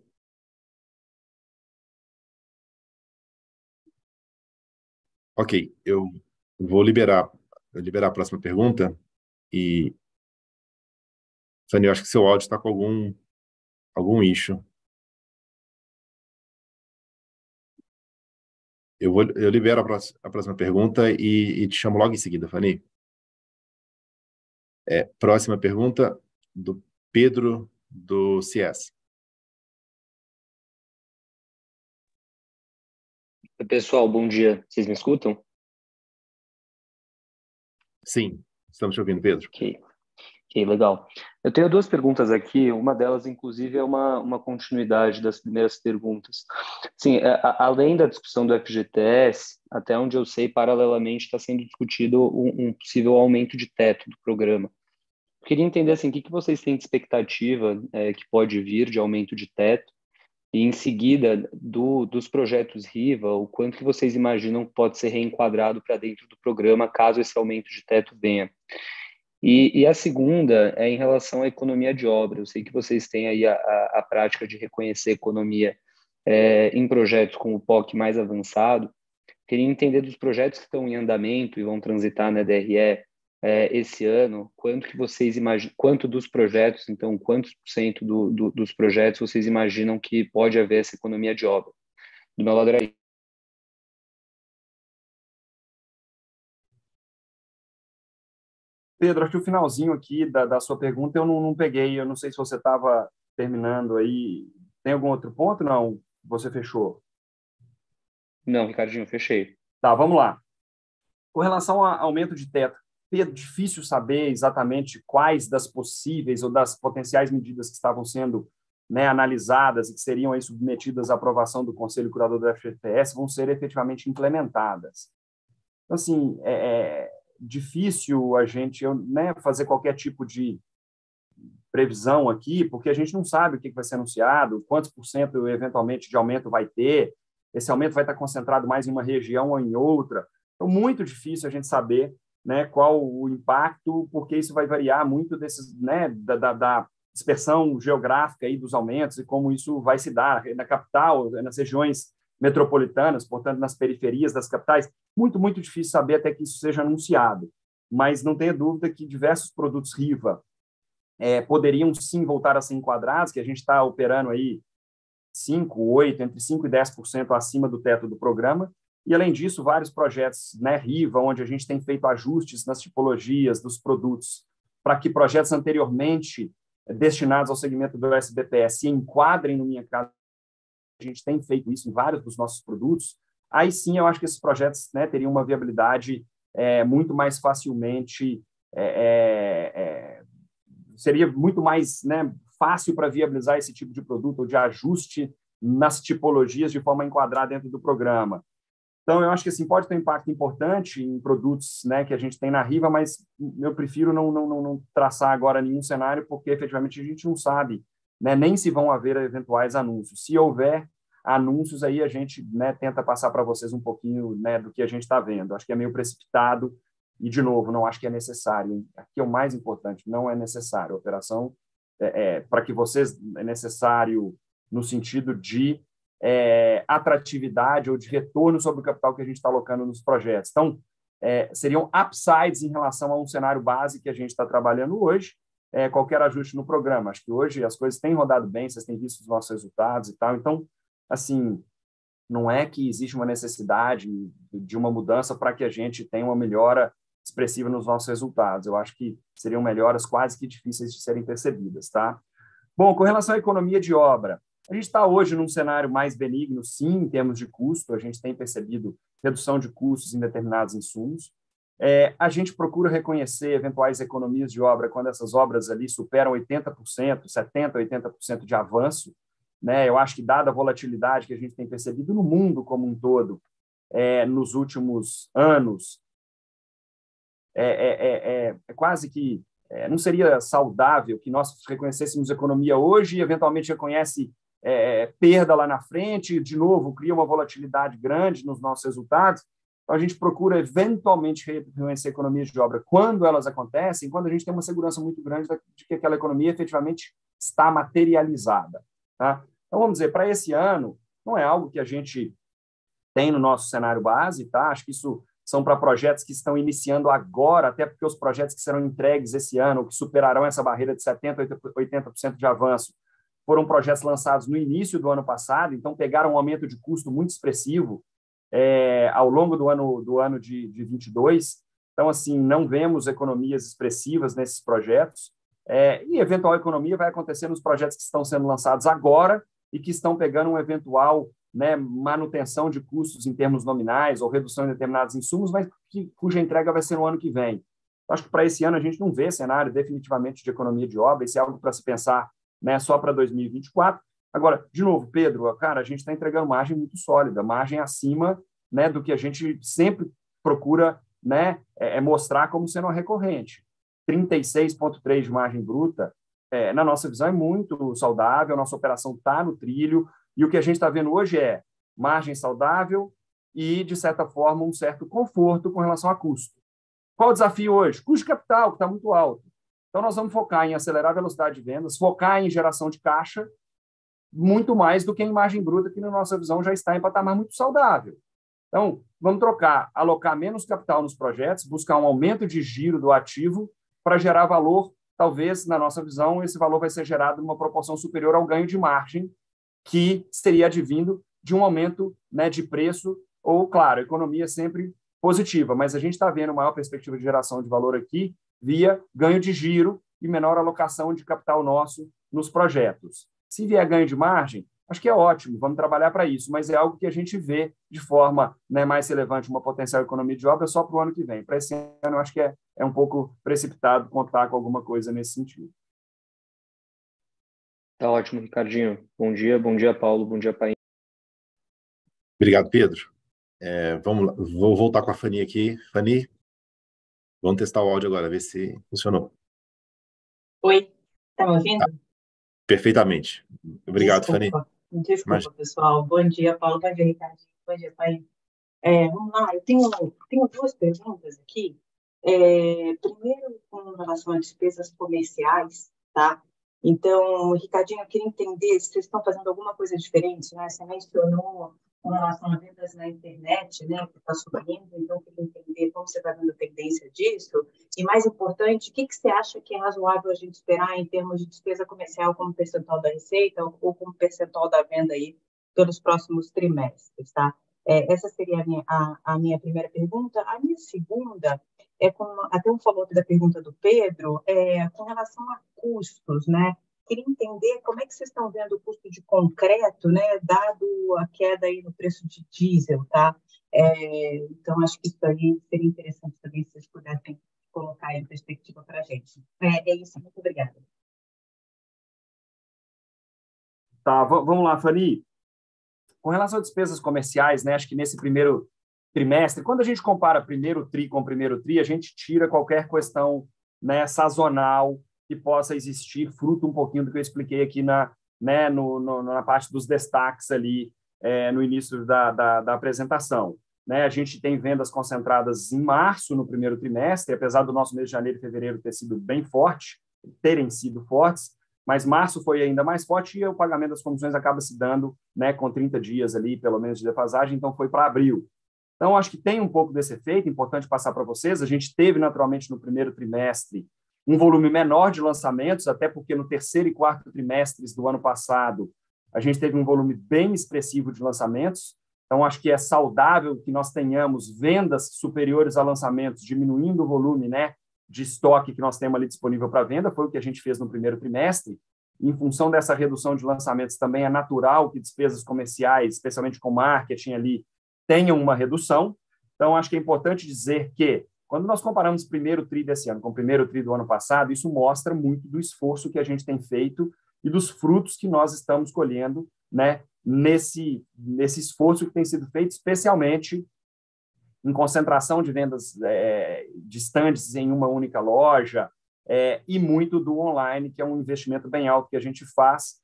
S1: Ok, eu vou liberar a próxima pergunta e, Fanny, eu acho que seu áudio está com algum issue. Eu libero a próxima pergunta e te chamo logo em seguida, Fanny. Próxima pergunta do Pedro, do CS.
S7: Pessoal, bom dia. Vocês me escutam?
S1: Sim, estamos te ouvindo, Pedro.
S7: Ok, legal. Eu tenho duas perguntas aqui, uma delas, inclusive, é uma continuidade das primeiras perguntas. Sim, além da discussão do FGTS, até onde eu sei, paralelamente está sendo discutido um possível aumento de teto do programa. Eu queria entender assim, o que vocês têm de expectativa que pode vir de aumento de teto, e em seguida dos projetos Riva, o quanto que vocês imaginam que pode ser reenquadrado para dentro do programa caso esse aumento de teto venha. E a segunda é em relação à economia de obra. Eu sei que vocês têm aí a prática de reconhecer economia em projetos com o POC mais avançado. Queria entender dos projetos que estão em andamento e vão transitar na DRE esse ano, quanto que vocês imaginam, quanto dos projetos, então, quantos por cento dos projetos vocês imaginam que pode haver essa economia de obra? Do meu lado era isso.
S2: Pedro, acho que o finalzinho aqui da sua pergunta eu não peguei, eu não sei se você estava terminando aí. Tem algum outro ponto? Não, você fechou.
S7: Não, Ricardinho, fechei.
S2: Tá, vamos lá. Com relação ao aumento de teto, Pedro, difícil saber exatamente quais das possíveis ou das potenciais medidas que estavam sendo, né, analisadas e que seriam aí submetidas à aprovação do Conselho Curador do FGTS vão ser efetivamente implementadas. Então, assim, difícil a gente, né, fazer qualquer tipo de previsão aqui, porque a gente não sabe o que vai ser anunciado, quantos por cento eventualmente de aumento vai ter, esse aumento vai estar concentrado mais em uma região ou em outra. Então, muito difícil a gente saber, né, qual o impacto, porque isso vai variar muito desses, né, da dispersão geográfica aí dos aumentos e como isso vai se dar na capital, nas regiões metropolitanas, portanto, nas periferias das capitais. Muito, muito difícil saber até que isso seja anunciado. Mas não tenha dúvida que diversos produtos Riva poderiam sim voltar a ser enquadrados, que a gente está operando aí 5, 8, entre 5% e 10% acima do teto do programa. E, além disso, vários projetos, né, Riva, onde a gente tem feito ajustes nas tipologias dos produtos para que projetos anteriormente destinados ao segmento do SBPS se enquadrem no Minha Casa. A gente tem feito isso em vários dos nossos produtos. Aí sim, eu acho que esses projetos, né, teriam uma viabilidade muito mais facilmente, seria muito mais, né, fácil para viabilizar esse tipo de produto ou de ajuste nas tipologias de forma a enquadrar dentro do programa. Então, eu acho que assim, pode ter um impacto importante em produtos, né, que a gente tem na Riva, mas eu prefiro não traçar agora nenhum cenário, porque efetivamente a gente não sabe, né, nem se vão haver eventuais anúncios. Se houver anúncios, aí a gente, né, tenta passar para vocês um pouquinho, né, do que a gente está vendo. Acho que é meio precipitado e, de novo, não acho que é necessário. Aqui é o mais importante, não é necessário. A operação, para que vocês, é necessário no sentido de atratividade ou de retorno sobre o capital que a gente está alocando nos projetos. Então, seriam upsides em relação a um cenário base que a gente está trabalhando hoje, qualquer ajuste no programa. Acho que hoje as coisas têm rodado bem, vocês têm visto os nossos resultados e tal. Então, assim, não é que existe uma necessidade de uma mudança para que a gente tenha uma melhora expressiva nos nossos resultados. Eu acho que seriam melhoras quase que difíceis de serem percebidas, tá? Bom, com relação à economia de obra, a gente está hoje num cenário mais benigno, sim, em termos de custo, a gente tem percebido redução de custos em determinados insumos. A gente procura reconhecer eventuais economias de obra quando essas obras ali superam 80%, 70%, 80% de avanço, né? Eu acho que, dada a volatilidade que a gente tem percebido no mundo como um todo nos últimos anos, quase que não seria saudável que nós reconhecêssemos economia hoje e, eventualmente, reconhece perda lá na frente, de novo, cria uma volatilidade grande nos nossos resultados. Então, a gente procura, eventualmente, reconhecer economias de obra quando elas acontecem, quando a gente tem uma segurança muito grande de que aquela economia efetivamente está materializada. Tá? Então, vamos dizer, para esse ano, não é algo que a gente tem no nosso cenário base, tá? Acho que isso são para projetos que estão iniciando agora, até porque os projetos que serão entregues esse ano, que superarão essa barreira de 70%, 80% de avanço, foram projetos lançados no início do ano passado, então pegaram um aumento de custo muito expressivo ao longo do ano de 22. Então, assim, não vemos economias expressivas nesses projetos, e eventual economia vai acontecer nos projetos que estão sendo lançados agora e que estão pegando um eventual, né, manutenção de custos em termos nominais ou redução em determinados insumos, mas cuja entrega vai ser no ano que vem. Acho que para esse ano a gente não vê cenário definitivamente de economia de obra, isso é algo para se pensar, né, só para 2024. Agora, de novo, Pedro, cara, a gente está entregando margem muito sólida, margem acima, né, do que a gente sempre procura, né, mostrar como sendo uma recorrente. 36,3% de margem bruta, na nossa visão, é muito saudável, a nossa operação está no trilho, e o que a gente está vendo hoje é margem saudável e, de certa forma, um certo conforto com relação a custo. Qual o desafio hoje? Custo de capital, que está muito alto. Então, nós vamos focar em acelerar a velocidade de vendas, focar em geração de caixa, muito mais do que em margem bruta, que, na nossa visão, já está em patamar muito saudável. Então, vamos alocar menos capital nos projetos, buscar um aumento de giro do ativo para gerar valor. Talvez, na nossa visão, esse valor vai ser gerado numa proporção superior ao ganho de margem, que seria advindo de um aumento, né, de preço, ou, claro, economia sempre positiva, mas a gente está vendo maior perspectiva de geração de valor aqui via ganho de giro e menor alocação de capital nosso nos projetos. Se vier ganho de margem, acho que é ótimo, vamos trabalhar para isso, mas é algo que a gente vê de forma, né, mais relevante, uma potencial economia de obra só para o ano que vem. Para esse ano, eu acho que é um pouco precipitado contar com alguma coisa nesse sentido.
S7: Tá ótimo, Ricardinho. Bom dia, Paulo, bom dia, Paim.
S1: Obrigado, Pedro. Vou voltar com a Fanny aqui. Fanny, vamos testar o áudio agora, ver se funcionou.
S8: Oi, tá me ouvindo?
S1: Perfeitamente. Obrigado, Fanny.
S8: Desculpa, pessoal. Bom dia, Paulo. Bom dia, Ricardinho. Bom dia, Paim. Vamos lá, eu tenho duas perguntas aqui. Primeiro, com relação a despesas comerciais, tá? Então, Ricardinho, eu queria entender se vocês estão fazendo alguma coisa diferente, né? Você mencionou com relação a vendas na internet, né, que está subindo, então eu queria entender como você está vendo a tendência disso, e mais importante, o que você acha que é razoável a gente esperar em termos de despesa comercial como percentual da receita ou como percentual da venda aí pelos próximos trimestres, tá? Essa seria a minha primeira pergunta. A minha segunda até um follow-up da pergunta do Pedro, com relação a custos, né? Queria entender como é que vocês estão vendo o custo de concreto, né, dado a queda aí no preço de diesel, tá? Então, acho que isso aí seria interessante também se vocês pudessem colocar em perspectiva para a gente. É isso, muito obrigada.
S2: Tá, vamos lá, Fanny. Com relação a despesas comerciais, né, acho que nesse primeiro trimestre, quando a gente compara primeiro TRI com primeiro TRI, a gente tira qualquer questão, né, sazonal que possa existir, fruto um pouquinho do que eu expliquei aqui na parte dos destaques ali no início da apresentação. Né? A gente tem vendas concentradas em março, no primeiro trimestre, apesar do nosso mês de janeiro e fevereiro terem sido fortes, mas março foi ainda mais forte e o pagamento das comissões acaba se dando, né, com 30 dias ali, pelo menos, de defasagem, então foi para abril. Então, acho que tem um pouco desse efeito, importante passar para vocês. A gente teve, naturalmente, no primeiro trimestre, um volume menor de lançamentos, até porque no terceiro e quarto trimestres do ano passado, a gente teve um volume bem expressivo de lançamentos. Então, acho que é saudável que nós tenhamos vendas superiores a lançamentos, diminuindo o volume, né, de estoque que nós temos ali disponível para venda. Foi o que a gente fez no primeiro trimestre. Em função dessa redução de lançamentos, também é natural que despesas comerciais, especialmente com marketing ali, tenham uma redução. Então, acho que é importante dizer que, quando nós comparamos o primeiro TRI desse ano com o primeiro TRI do ano passado, isso mostra muito do esforço que a gente tem feito e dos frutos que nós estamos colhendo, né, nesse esforço que tem sido feito, especialmente em concentração de vendas de estandes em uma única loja, e muito do online, que é um investimento bem alto que a gente faz,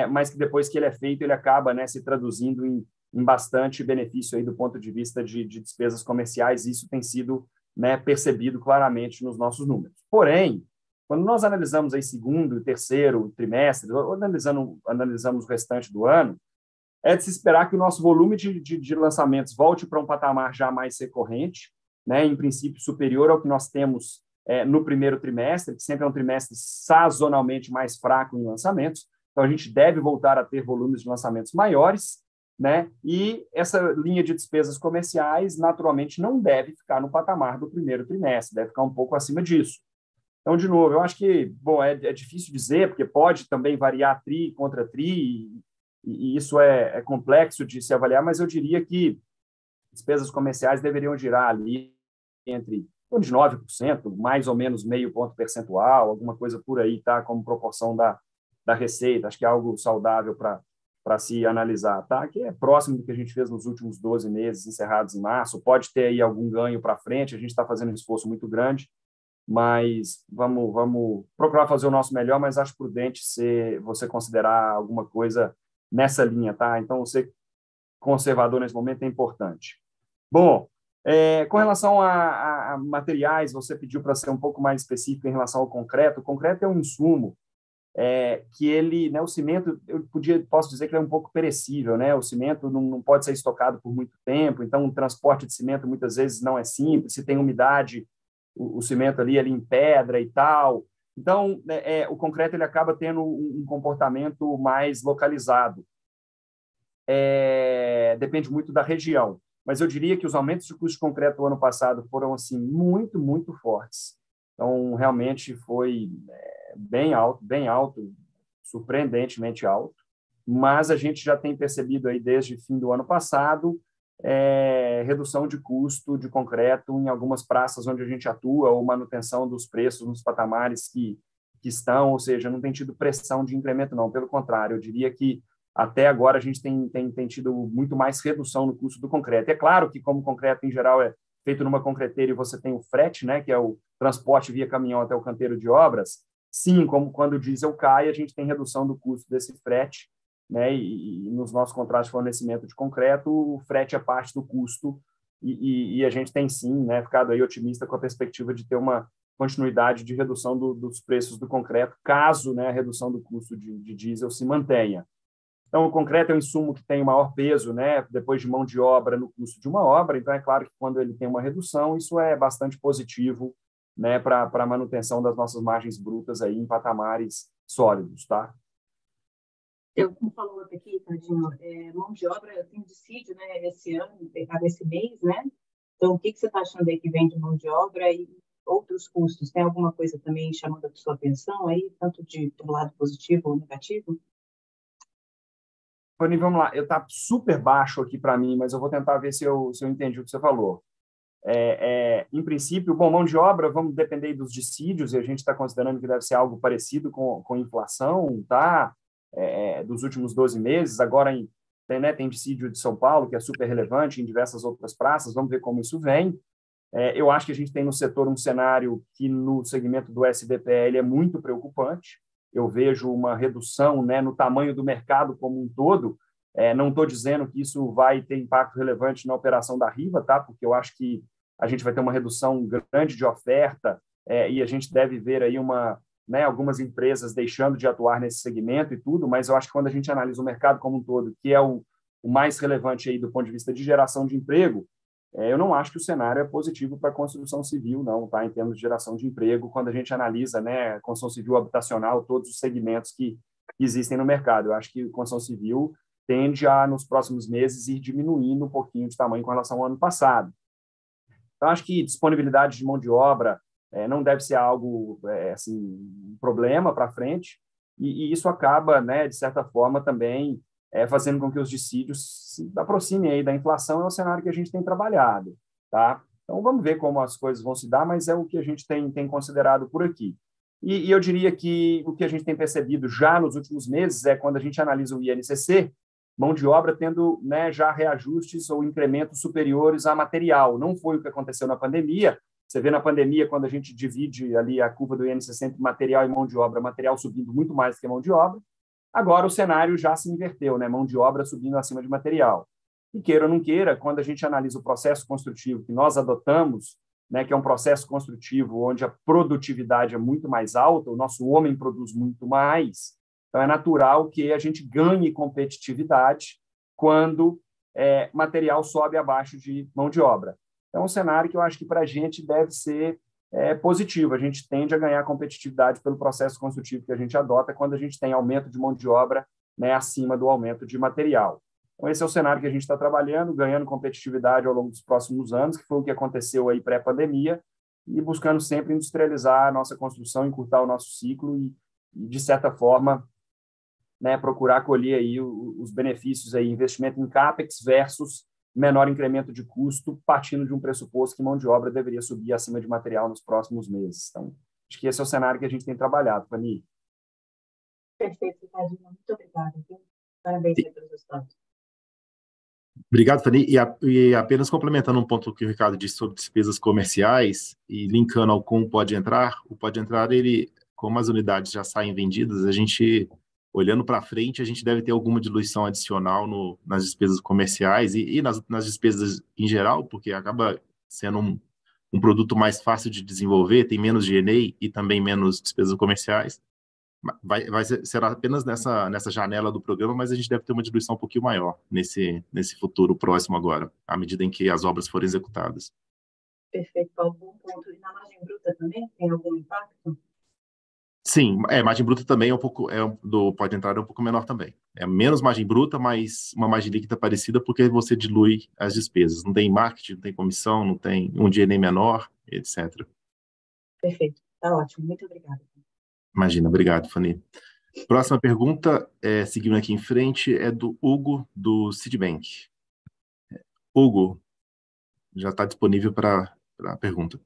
S2: mas que depois que ele é feito, ele acaba, né, se traduzindo em bastante benefício aí do ponto de vista de despesas comerciais. Isso tem sido, né, percebido claramente nos nossos números. Porém, quando nós analisamos aí segundo e terceiro trimestre, ou analisamos o restante do ano, é de se esperar que o nosso volume de lançamentos volte para um patamar já mais recorrente, né, em princípio superior ao que nós temos no primeiro trimestre, que sempre é um trimestre sazonalmente mais fraco em lançamentos. Então, a gente deve voltar a ter volumes de lançamentos maiores, né, e essa linha de despesas comerciais, naturalmente, não deve ficar no patamar do primeiro trimestre, deve ficar um pouco acima disso. Então, de novo, eu acho que, bom, é difícil dizer, porque pode também variar TRI contra TRI, e isso é complexo de se avaliar, mas eu diria que despesas comerciais deveriam girar ali entre de 9%, mais ou menos meio ponto percentual, alguma coisa por aí, tá? Como proporção da receita. Acho que é algo saudável para se analisar, tá? Que é próximo do que a gente fez nos últimos 12 meses, encerrados em março. Pode ter aí algum ganho para frente, a gente está fazendo um esforço muito grande, mas vamos procurar fazer o nosso melhor, mas acho prudente você considerar alguma coisa nessa linha, tá? Então, ser conservador nesse momento é importante. Bom, com relação a materiais, você pediu para ser um pouco mais específico em relação ao concreto. O concreto é um insumo que ele, né, o cimento, posso dizer que ele é um pouco perecível, né? O cimento não pode ser estocado por muito tempo, então o transporte de cimento muitas vezes não é simples. Se tem umidade, o cimento ali em pedra e tal. Então, o concreto ele acaba tendo um comportamento mais localizado. Depende muito da região. Mas eu diria que os aumentos de custo de concreto do ano passado foram assim muito, muito fortes. Então, realmente foi bem alto, surpreendentemente alto. Mas a gente já tem percebido aí desde o fim do ano passado redução de custo de concreto em algumas praças onde a gente atua, ou manutenção dos preços nos patamares que estão, ou seja, não tem tido pressão de incremento, não. Pelo contrário, eu diria que até agora a gente tem tido muito mais redução no custo do concreto. É claro que, como o concreto, em geral, é feito numa concreteira e você tem o frete, né, que é o transporte via caminhão até o canteiro de obras, sim, como quando o diesel cai, a gente tem redução do custo desse frete, né, e nos nossos contratos de fornecimento de concreto, o frete é parte do custo, e a gente tem, sim, né, ficado aí otimista com a perspectiva de ter uma continuidade de redução dos preços do concreto, caso, né, a redução do custo de diesel se mantenha. Então, o concreto é um insumo que tem maior peso, né, depois de mão de obra no custo de uma obra. Então, é claro que quando ele tem uma redução, isso é bastante positivo, né, para a manutenção das nossas margens brutas aí em patamares sólidos, tá?
S8: Eu, como falou aqui, Tadinho, mão de obra tem dissídio, né, esse ano, esse mês, né? Então, o que você está achando aí que vem de mão de obra e outros custos? Tem alguma coisa também chamando a sua atenção aí, tanto do lado positivo ou negativo?
S2: Fanny, vamos lá. Está super baixo aqui para mim, mas eu vou tentar ver se eu entendi o que você falou. Em princípio, bom, mão de obra, vamos depender dos dissídios, e a gente está considerando que deve ser algo parecido com inflação, tá? dos últimos 12 meses. Agora tem dissídio de São Paulo, que é super relevante, em diversas outras praças, vamos ver como isso vem. Eu acho que a gente tem no setor um cenário que, no segmento do SBPL, é muito preocupante. Eu vejo uma redução, né, no tamanho do mercado como um todo. Não estou dizendo que isso vai ter impacto relevante na operação da Riva, tá? Porque eu acho que a gente vai ter uma redução grande de oferta e a gente deve ver aí algumas empresas deixando de atuar nesse segmento e tudo, mas eu acho que quando a gente analisa o mercado como um todo, que é o mais relevante aí do ponto de vista de geração de emprego, eu não acho que o cenário é positivo para a construção civil, não, tá? Em termos de geração de emprego, quando a gente analisa, né, construção civil habitacional, todos os segmentos que existem no mercado. Eu acho que a construção civil tende a, nos próximos meses, ir diminuindo um pouquinho de tamanho com relação ao ano passado. Então, acho que disponibilidade de mão de obra não deve ser algo, assim, um problema para frente, e isso acaba, né, de certa forma, também fazendo com que os dissídios se aproximem aí da inflação. É o cenário que a gente tem trabalhado, tá? Então, vamos ver como as coisas vão se dar, mas é o que a gente tem considerado por aqui. E eu diria que o que a gente tem percebido já nos últimos meses é quando a gente analisa o INCC, mão de obra tendo, né, já reajustes ou incrementos superiores a material. Não foi o que aconteceu na pandemia. Você vê na pandemia, quando a gente divide ali a curva do INCC entre material e mão de obra, material subindo muito mais do que mão de obra. Agora o cenário já se inverteu, né? Mão de obra subindo acima de material. E queira ou não queira, quando a gente analisa o processo construtivo que nós adotamos, né, que é um processo construtivo onde a produtividade é muito mais alta, o nosso homem produz muito mais, então é natural que a gente ganhe competitividade quando material sobe abaixo de mão de obra. É um cenário que eu acho que para a gente deve ser positivo. A gente tende a ganhar competitividade pelo processo construtivo que a gente adota quando a gente tem aumento de mão de obra, né, acima do aumento de material. Então, esse é o cenário que a gente está trabalhando, ganhando competitividade ao longo dos próximos anos, que foi o que aconteceu aí pré-pandemia, e buscando sempre industrializar a nossa construção, encurtar o nosso ciclo e de certa forma, né, procurar colher aí os benefícios aí, investimento em CAPEX versus menor incremento de custo, partindo de um pressuposto que mão de obra deveria subir acima de material nos próximos meses. Então, acho que esse é o cenário que a gente tem trabalhado, Fanny.
S8: Perfeito, Ricardinho. Muito obrigada. Parabéns pelos resultados.
S1: Obrigado, Fanny. E apenas complementando um ponto que o Ricardo disse sobre despesas comerciais e linkando com o Pode Entrar, ele, como as unidades já saem vendidas, a gente, olhando para frente, a gente deve ter alguma diluição adicional nas despesas comerciais e nas despesas em geral, porque acaba sendo um produto mais fácil de desenvolver, tem menos G&A e também menos despesas comerciais. Será apenas nessa janela do programa, mas a gente deve ter uma diluição um pouquinho maior nesse futuro próximo agora, à medida em que as obras forem executadas.
S8: Perfeito, Paulo. Bom ponto. E na margem bruta também tem algum impacto?
S1: Sim, margem bruta também é um pouco, do Pode Entrar é um pouco menor também. É menos margem bruta, mas uma margem líquida parecida, porque você dilui as despesas. Não tem marketing, não tem comissão, não tem um G&A menor, etc.
S8: Perfeito, tá ótimo. Muito obrigada.
S1: Imagina, obrigado, Fanny. Próxima pergunta, seguindo aqui em frente, é do Hugo, do Citibank. Hugo, já está disponível para a pergunta.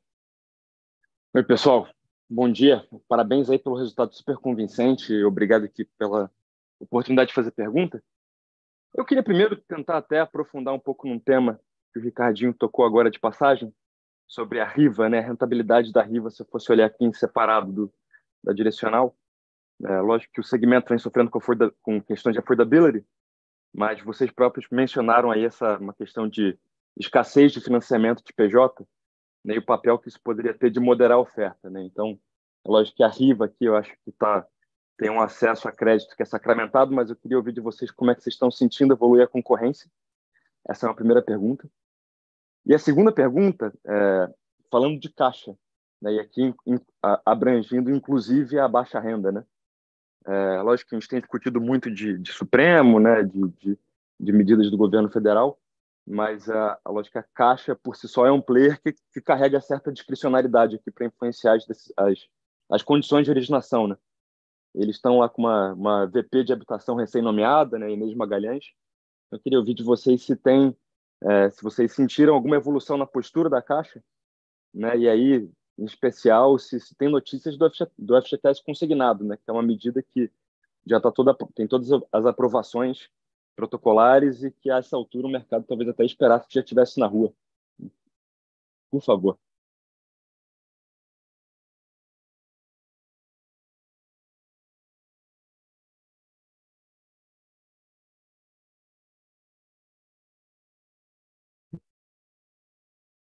S9: Oi, pessoal. Bom dia. Parabéns aí pelo resultado super convincente. Obrigado aqui pela oportunidade de fazer pergunta. Eu queria primeiro tentar até aprofundar um pouco num tema que o Ricardinho tocou agora de passagem, sobre a Riva, né? A rentabilidade da Riva, se eu fosse olhar aqui em separado da direcional. Lógico que o segmento vem sofrendo com questões de affordability, mas vocês próprios mencionaram aí uma questão de escassez de financiamento de PJ, né, e o papel que isso poderia ter de moderar a oferta, né? Então, é lógico que a Riva aqui eu acho que tem um acesso a crédito que é sacramentado, mas eu queria ouvir de vocês como é que vocês estão sentindo evoluir a concorrência. Essa é uma primeira pergunta. E a segunda pergunta, falando de caixa, né, e aqui abrangindo inclusive a baixa renda, né? Lógico que a gente tem discutido muito de Supremo, né, de medidas do governo federal, mas lógico que a Caixa, por si só, é um player que carrega certa discricionariedade aqui para influenciar as condições de originação, né? Eles estão lá com uma VP de habitação recém-nomeada, né, Inês Magalhães. Eu queria ouvir de vocês se vocês sentiram alguma evolução na postura da Caixa, né, e aí, em especial, se tem notícias do FGTS consignado, né, que é uma medida que já tem todas as aprovações protocolares e que a essa altura o mercado talvez até esperasse que já estivesse na rua. Por favor.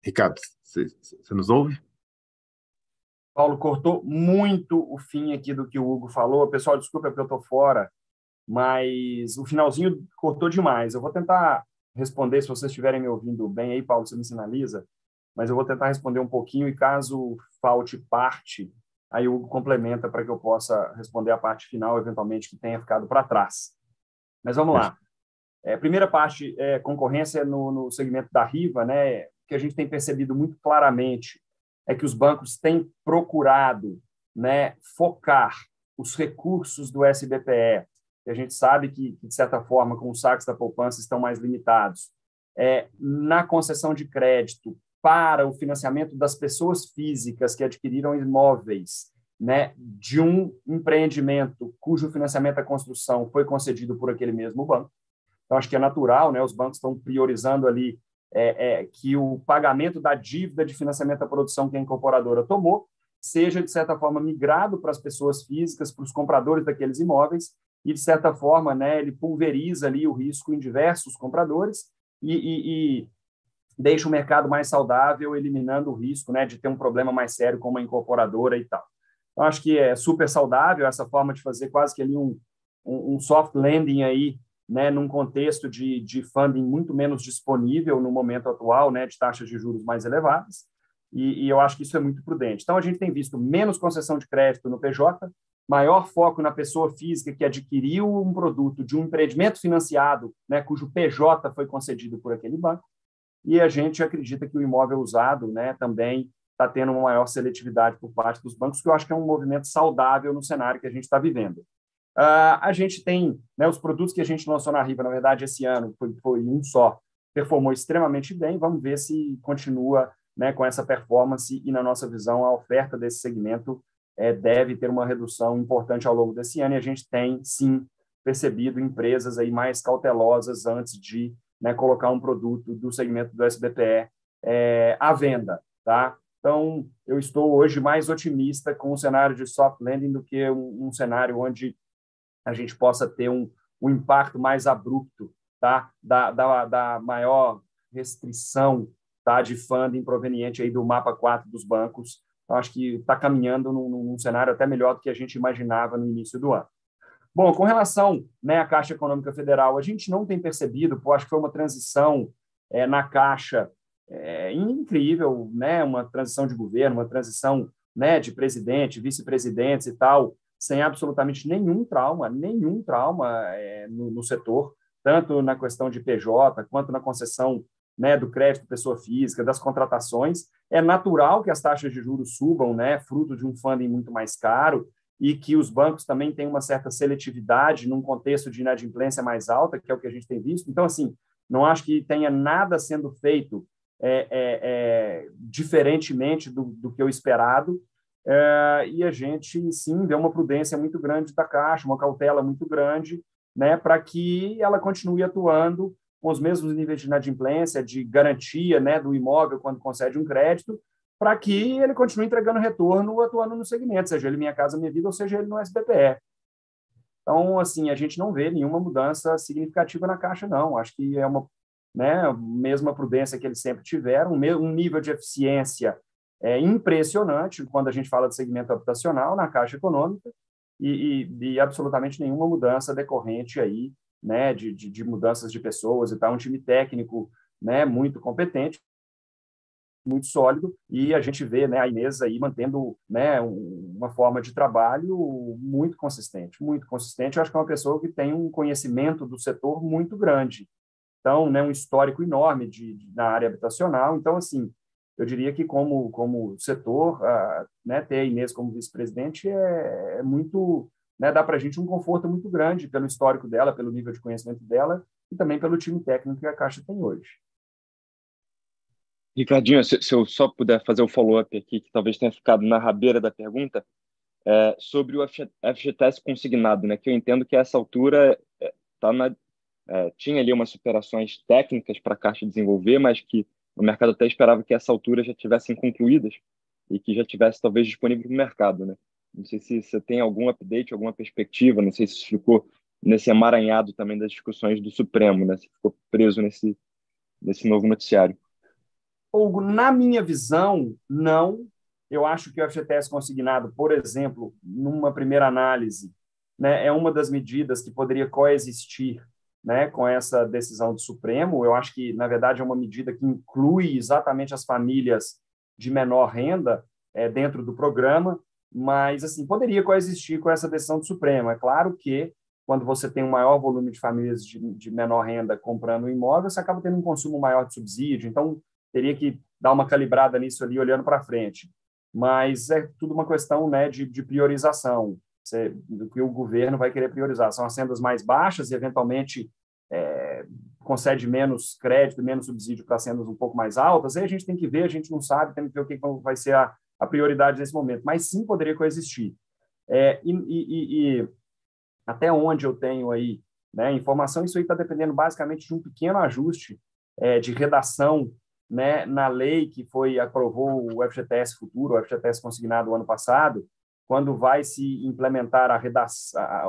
S1: Ricardo, você nos ouve?
S2: Paulo, cortou muito o fim aqui do que o Hugo falou. Pessoal, desculpa porque eu estou fora, mas o finalzinho cortou demais. Eu vou tentar responder, se vocês estiverem me ouvindo bem aí, Paulo, você me sinaliza, mas eu vou tentar responder um pouquinho e caso falte parte, aí o Hugo complementa para que eu possa responder a parte final, eventualmente, que tenha ficado para trás. Mas vamos lá. Primeira parte, concorrência no segmento da Riva, né, que a gente tem percebido muito claramente é que os bancos têm procurado, né, focar os recursos do SBPE, e a gente sabe que, de certa forma, com os saques da poupança estão mais limitados, na concessão de crédito para o financiamento das pessoas físicas que adquiriram imóveis, né, de um empreendimento cujo financiamento à construção foi concedido por aquele mesmo banco. Então, acho que é natural, né, os bancos estão priorizando ali que o pagamento da dívida de financiamento à produção que a incorporadora tomou seja, de certa forma, migrado para as pessoas físicas, para os compradores daqueles imóveis, e, de certa forma, né, ele pulveriza ali o risco em diversos compradores e deixa o mercado mais saudável, eliminando o risco, né, de ter um problema mais sério como a incorporadora e tal. Então, acho que é super saudável essa forma de fazer quase que ali um soft landing aí, né, num contexto de funding muito menos disponível no momento atual, né, de taxas de juros mais elevadas, e eu acho que isso é muito prudente. Então, a gente tem visto menos concessão de crédito no PJ, maior foco na pessoa física que adquiriu um produto de um empreendimento financiado, né, cujo PJ foi concedido por aquele banco, e a gente acredita que o imóvel usado, né, também está tendo uma maior seletividade por parte dos bancos, que eu acho que é um movimento saudável no cenário que a gente está vivendo. A gente tem, né, os produtos que a gente lançou na Riva, na verdade, esse ano foi um só, performou extremamente bem. Vamos ver se continua, né, com essa performance e, na nossa visão, a oferta desse segmento deve ter uma redução importante ao longo desse ano, e a gente tem, sim, percebido empresas aí mais cautelosas antes de, né, colocar um produto do segmento do SBPE à venda, tá? Então, eu estou hoje mais otimista com o cenário de soft landing do que um cenário onde a gente possa ter um impacto mais abrupto, tá? da maior restrição, tá? De funding proveniente aí do mapa 4 dos bancos. Eu acho que está caminhando num cenário até melhor do que a gente imaginava no início do ano. Bom, com relação, né, à Caixa Econômica Federal, a gente não tem percebido, acho que foi uma transição na Caixa incrível, né, uma transição de governo, uma transição, né, de presidente, vice-presidentes e tal, sem absolutamente nenhum trauma no setor, tanto na questão de PJ, quanto na concessão, né, do crédito pessoa física, das contratações. É natural que as taxas de juros subam, né, fruto de um funding muito mais caro, e que os bancos também têm uma certa seletividade num contexto de inadimplência mais alta, que é o que a gente tem visto. Então, assim, não acho que tenha nada sendo feito diferentemente do que o esperado, e a gente, sim, vê uma prudência muito grande da Caixa, uma cautela muito grande, né, para que ela continue atuando com os mesmos níveis de inadimplência, de garantia, né, do imóvel quando concede um crédito, para que ele continue entregando retorno atuando no segmento, seja ele Minha Casa Minha Vida ou seja ele no SBPE. Então, assim, a gente não vê nenhuma mudança significativa na Caixa, não. Acho que é uma, né, mesma prudência que eles sempre tiveram, um nível de eficiência impressionante quando a gente fala de segmento habitacional na Caixa Econômica e absolutamente nenhuma mudança decorrente aí, né, de mudanças de pessoas e tal, um time técnico, né, muito competente, muito sólido, e a gente vê, né, a Inês aí mantendo, né, uma forma de trabalho muito consistente, muito consistente. Eu acho que é uma pessoa que tem um conhecimento do setor muito grande, então, né, um histórico enorme na área habitacional. Então, assim, eu diria que como setor, né, ter a Inês como vice-presidente é muito, né, dá para a gente um conforto muito grande pelo histórico dela, pelo nível de conhecimento dela e também pelo time técnico que a Caixa tem hoje.
S9: Ricardinho, se eu só puder fazer um follow-up aqui, que talvez tenha ficado na rabeira da pergunta, sobre o FGTS consignado, né? Que eu entendo que a essa altura tinha ali umas superações técnicas para a Caixa desenvolver, mas que o mercado até esperava que a essa altura já tivessem concluídas e que já tivesse talvez disponível no mercado, né? Não sei se você tem algum update, alguma perspectiva, não sei se isso ficou nesse emaranhado também das discussões do Supremo, né? Se ficou preso nesse novo noticiário.
S2: Hugo, na minha visão, não. Eu acho que o FGTS consignado, por exemplo, numa primeira análise, né, é uma das medidas que poderia coexistir, né, com essa decisão do Supremo. Eu acho que, na verdade, é uma medida que inclui exatamente as famílias de menor renda dentro do programa, mas assim poderia coexistir com essa decisão do Supremo. É claro que, quando você tem um maior volume de famílias de menor renda comprando um imóvel, você acaba tendo um consumo maior de subsídio, então teria que dar uma calibrada nisso ali, olhando para frente. Mas é tudo uma questão, né, de priorização. O que o governo vai querer priorizar são as rendas mais baixas e, eventualmente, concede menos crédito, menos subsídio para as rendas um pouco mais altas. Aí a gente tem que ver, a gente não sabe, tem que ver o que vai ser a prioridade nesse momento. Mas sim, poderia coexistir. E até onde eu tenho aí, né, informação, isso aí está dependendo basicamente de um pequeno ajuste de redação, né, na lei que aprovou o FGTS Futuro, o FGTS consignado o ano passado. Quando vai se implementar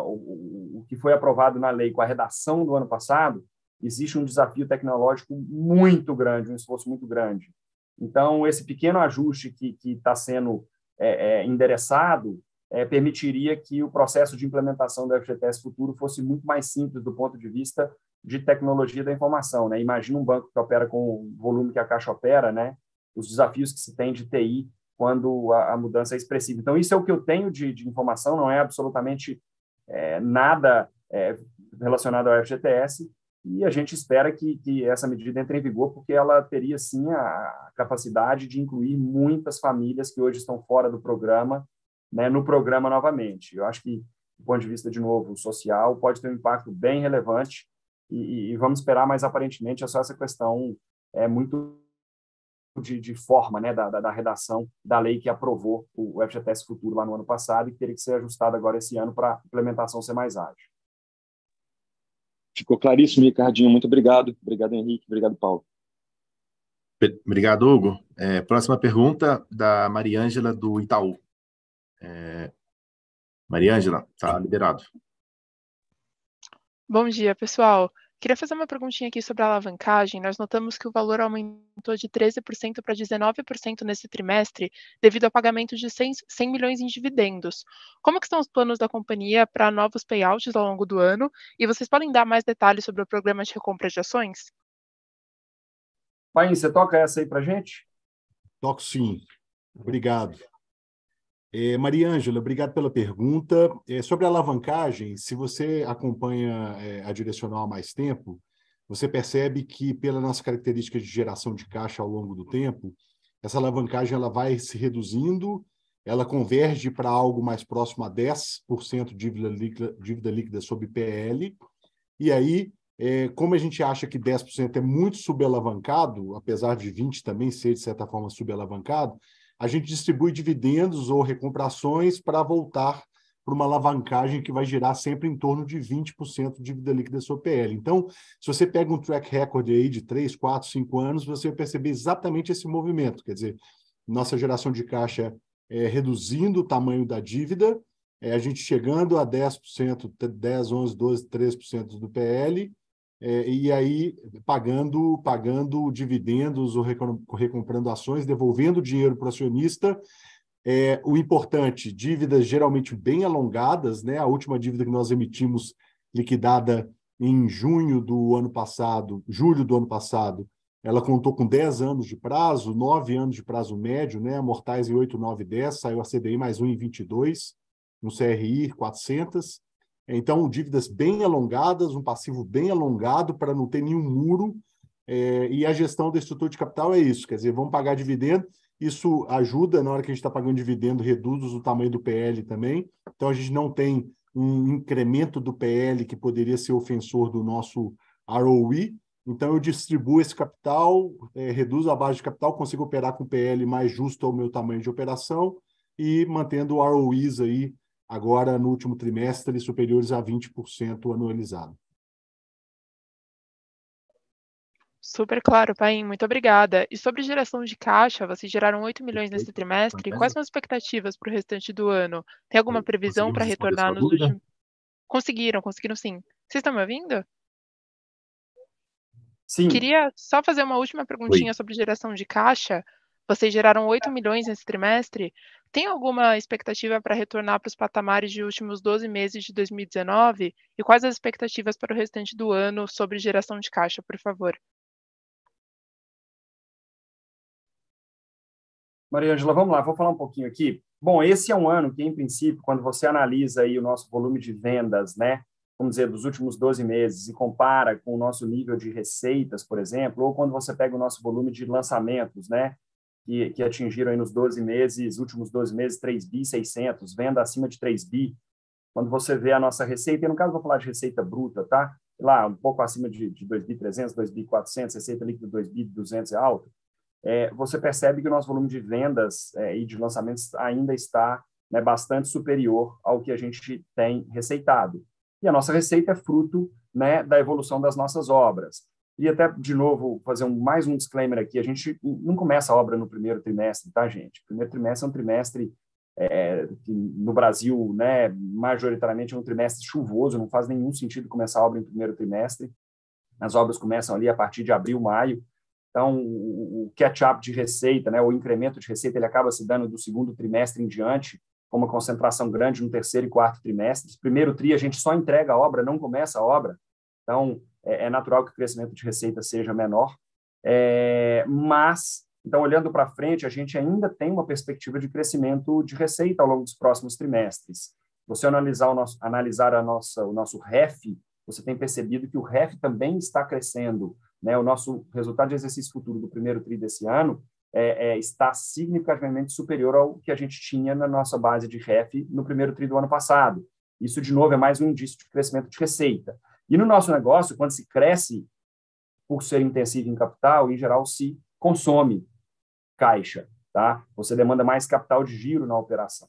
S2: o que foi aprovado na lei com a redação do ano passado, existe um desafio tecnológico muito grande, um esforço muito grande. Então, esse pequeno ajuste que está sendo endereçado permitiria que o processo de implementação do FGTS Futuro fosse muito mais simples do ponto de vista de tecnologia da informação, né? Imagina um banco que opera com o volume que a Caixa opera, né? Os desafios que se tem de TI quando a mudança é expressiva. Então, isso é o que eu tenho de informação, não é absolutamente nada relacionado ao FGTS, e a gente espera que essa medida entre em vigor, porque ela teria, sim, a capacidade de incluir muitas famílias que hoje estão fora do programa, né, no programa novamente. Eu acho que, do ponto de vista, de novo, social, pode ter um impacto bem relevante, e vamos esperar, mas aparentemente é só essa questão muito de forma, né, da redação da lei que aprovou o FGTS Futuro lá no ano passado e que teria que ser ajustado agora esse ano para a implementação ser mais ágil.
S9: Ficou claríssimo, Ricardinho. Muito obrigado. Obrigado, Henrique. Obrigado, Paulo.
S1: Obrigado, Hugo. Próxima pergunta da Mariângela, do Itaú. Mariângela, está liberado.
S10: Bom dia, pessoal. Queria fazer uma perguntinha aqui sobre a alavancagem. Nós notamos que o valor aumentou de 13% para 19% nesse trimestre, devido ao pagamento de 100 milhões em dividendos. Como que estão os planos da companhia para novos payouts ao longo do ano? E vocês podem dar mais detalhes sobre o programa de recompra de ações?
S2: Pai, você toca essa aí para a gente?
S3: Toco sim. Obrigado. Mariângela, obrigado pela pergunta. Sobre a alavancagem, se você acompanha a Direcional há mais tempo, você percebe que, pela nossa característica de geração de caixa ao longo do tempo, essa alavancagem ela vai se reduzindo, ela converge para algo mais próximo a 10% de dívida líquida sobre PL, e aí, como a gente acha que 10% é muito subalavancado, apesar de 20% também ser, de certa forma, subalavancado, a gente distribui dividendos ou recomprações para voltar para uma alavancagem que vai girar sempre em torno de 20% de dívida líquida sobre PL. Então, se você pega um track record aí de 3, 4, 5 anos, você vai perceber exatamente esse movimento. Quer dizer, nossa geração de caixa reduzindo o tamanho da dívida, a gente chegando a 10%, 10, 11, 12, 13% do PL, e aí pagando dividendos ou recomprando ações, devolvendo dinheiro para o acionista. O importante, dívidas geralmente bem alongadas, né? A última dívida que nós emitimos, liquidada em julho do ano passado, ela contou com 10 anos de prazo, 9 anos de prazo médio, né? Amortais em 8, 9, 10, saiu a CDI mais 1 em 22, no CRI 400. Então, dívidas bem alongadas, um passivo bem alongado para não ter nenhum muro, e a gestão da estrutura de capital é isso, quer dizer, vamos pagar dividendo, isso ajuda, na hora que a gente está pagando dividendo, reduz o tamanho do PL também, então a gente não tem um incremento do PL que poderia ser ofensor do nosso ROE, então eu distribuo esse capital, reduzo a base de capital, consigo operar com PL mais justo ao meu tamanho de operação, e mantendo ROEs aí, agora no último trimestre, superiores a 20% anualizado.
S10: Super claro, Paim, muito obrigada. E sobre geração de caixa, vocês geraram 8 milhões nesse trimestre. Quais são as expectativas para o restante do ano? Tem alguma previsão para retornar nos últimos... Conseguiram sim. Vocês estão me ouvindo?
S2: Sim.
S10: Queria só fazer uma última perguntinha sobre geração de caixa. Vocês geraram 8 milhões nesse trimestre. Tem alguma expectativa para retornar para os patamares de últimos 12 meses de 2019? E quais as expectativas para o restante do ano sobre geração de caixa, por favor?
S2: Maria Ângela, vamos lá, vou falar um pouquinho aqui. Bom, esse é um ano que, em princípio, quando você analisa aí o nosso volume de vendas, né, vamos dizer, dos últimos 12 meses e compara com o nosso nível de receitas, por exemplo, ou quando você pega o nosso volume de lançamentos, né, que atingiram aí nos 12 meses, últimos 12 meses, 3 bi 600, venda acima de 3 bi. Quando você vê a nossa receita, e no caso vou falar de receita bruta, tá? Lá, um pouco acima de 2 bi 300, 2 bi 400, receita líquida 2 bi 200 é alta. Você percebe que o nosso volume de vendas e de lançamentos ainda está, né, bastante superior ao que a gente tem receitado. E a nossa receita é fruto, né, da evolução das nossas obras. E até, de novo, fazer mais um disclaimer aqui, a gente não começa a obra no primeiro trimestre, tá, gente? O primeiro trimestre é um trimestre que no Brasil, né, majoritariamente é um trimestre chuvoso, não faz nenhum sentido começar a obra em primeiro trimestre. As obras começam ali a partir de abril, maio. Então, o catch-up de receita, né, o incremento de receita, ele acaba se dando do segundo trimestre em diante, com uma concentração grande no terceiro e quarto trimestre. Primeiro tri, a gente só entrega a obra, não começa a obra. Então, é natural que o crescimento de receita seja menor. Mas, então, olhando para frente, a gente ainda tem uma perspectiva de crescimento de receita ao longo dos próximos trimestres. Se você analisar o nosso REF, você tem percebido que o REF também está crescendo, né? O nosso resultado de exercício futuro do primeiro tri desse ano está significativamente superior ao que a gente tinha na nossa base de REF no primeiro tri do ano passado. Isso, de novo, é mais um indício de crescimento de receita. E no nosso negócio, quando se cresce por ser intensivo em capital, em geral, se consome caixa, tá? Você demanda mais capital de giro na operação.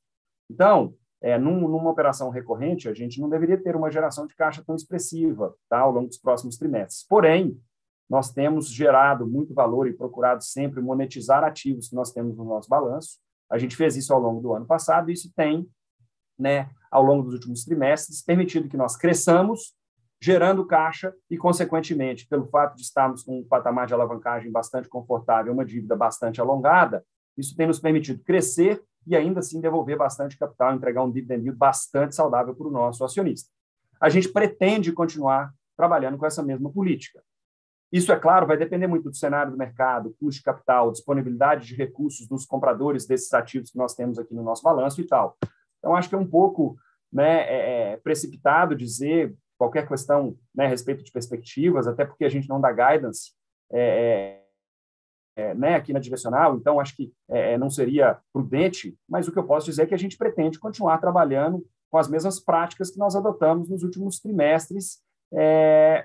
S2: Então, numa operação recorrente, a gente não deveria ter uma geração de caixa tão expressiva, tá, ao longo dos próximos trimestres. Porém, nós temos gerado muito valor e procurado sempre monetizar ativos que nós temos no nosso balanço. A gente fez isso ao longo do ano passado e isso tem, né, ao longo dos últimos trimestres, permitido que nós cresçamos, gerando caixa e, consequentemente, pelo fato de estarmos com um patamar de alavancagem bastante confortável, uma dívida bastante alongada, isso tem nos permitido crescer e ainda assim devolver bastante capital, entregar um dividend yield bastante saudável para o nosso acionista. A gente pretende continuar trabalhando com essa mesma política. Isso, é claro, vai depender muito do cenário do mercado, custo de capital, disponibilidade de recursos dos compradores desses ativos que nós temos aqui no nosso balanço e tal. Então, acho que é um pouco, né, precipitado dizer qualquer questão, né, a respeito de perspectivas, até porque a gente não dá guidance né, aqui na direcional, então acho que não seria prudente, mas o que eu posso dizer é que a gente pretende continuar trabalhando com as mesmas práticas que nós adotamos nos últimos trimestres,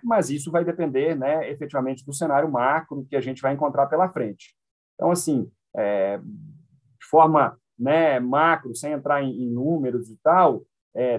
S2: mas isso vai depender, né, efetivamente do cenário macro que a gente vai encontrar pela frente. Então, assim, de forma, né, macro, sem entrar em números e tal,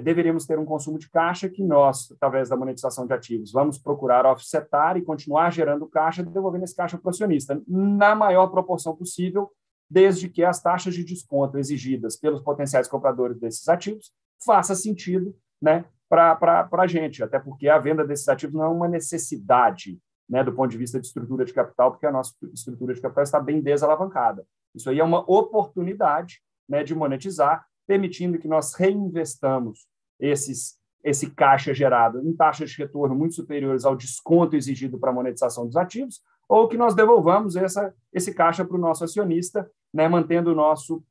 S2: deveríamos ter um consumo de caixa que nós, através da monetização de ativos, vamos procurar offsetar e continuar gerando caixa, devolvendo esse caixa para o acionista, na maior proporção possível, desde que as taxas de desconto exigidas pelos potenciais compradores desses ativos faça sentido, né, para a gente, até porque a venda desses ativos não é uma necessidade, né, do ponto de vista de estrutura de capital, porque a nossa estrutura de capital está bem desalavancada. Isso aí é uma oportunidade, né, de monetizar, permitindo que nós reinvestamos esse caixa gerado em taxas de retorno muito superiores ao desconto exigido para a monetização dos ativos, ou que nós devolvamos esse caixa para o nosso acionista, né, mantendo o nosso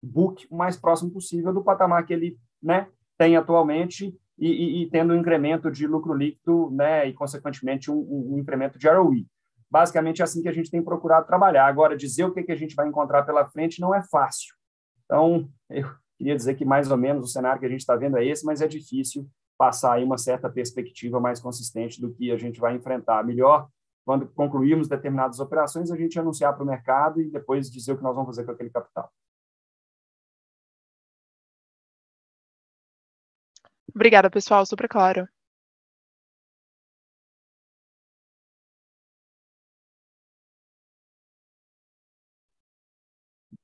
S2: book o mais próximo possível do patamar que ele, né, tem atualmente e tendo um incremento de lucro líquido, né, e, consequentemente, um incremento de ROE. Basicamente, é assim que a gente tem procurado trabalhar. Agora, dizer o que a gente vai encontrar pela frente não é fácil. Então, eu queria dizer que, mais ou menos, o cenário que a gente está vendo é esse, mas é difícil passar aí uma certa perspectiva mais consistente do que a gente vai enfrentar. Melhor, quando concluirmos determinadas operações, a gente anunciar para o mercado e depois dizer o que nós vamos fazer com aquele capital.
S10: Obrigada, pessoal, super claro.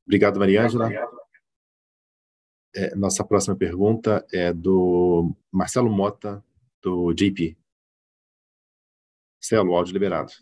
S1: Obrigado, Mariângela. Nossa próxima pergunta é do Marcelo Mota, do JP. Marcelo, áudio liberado.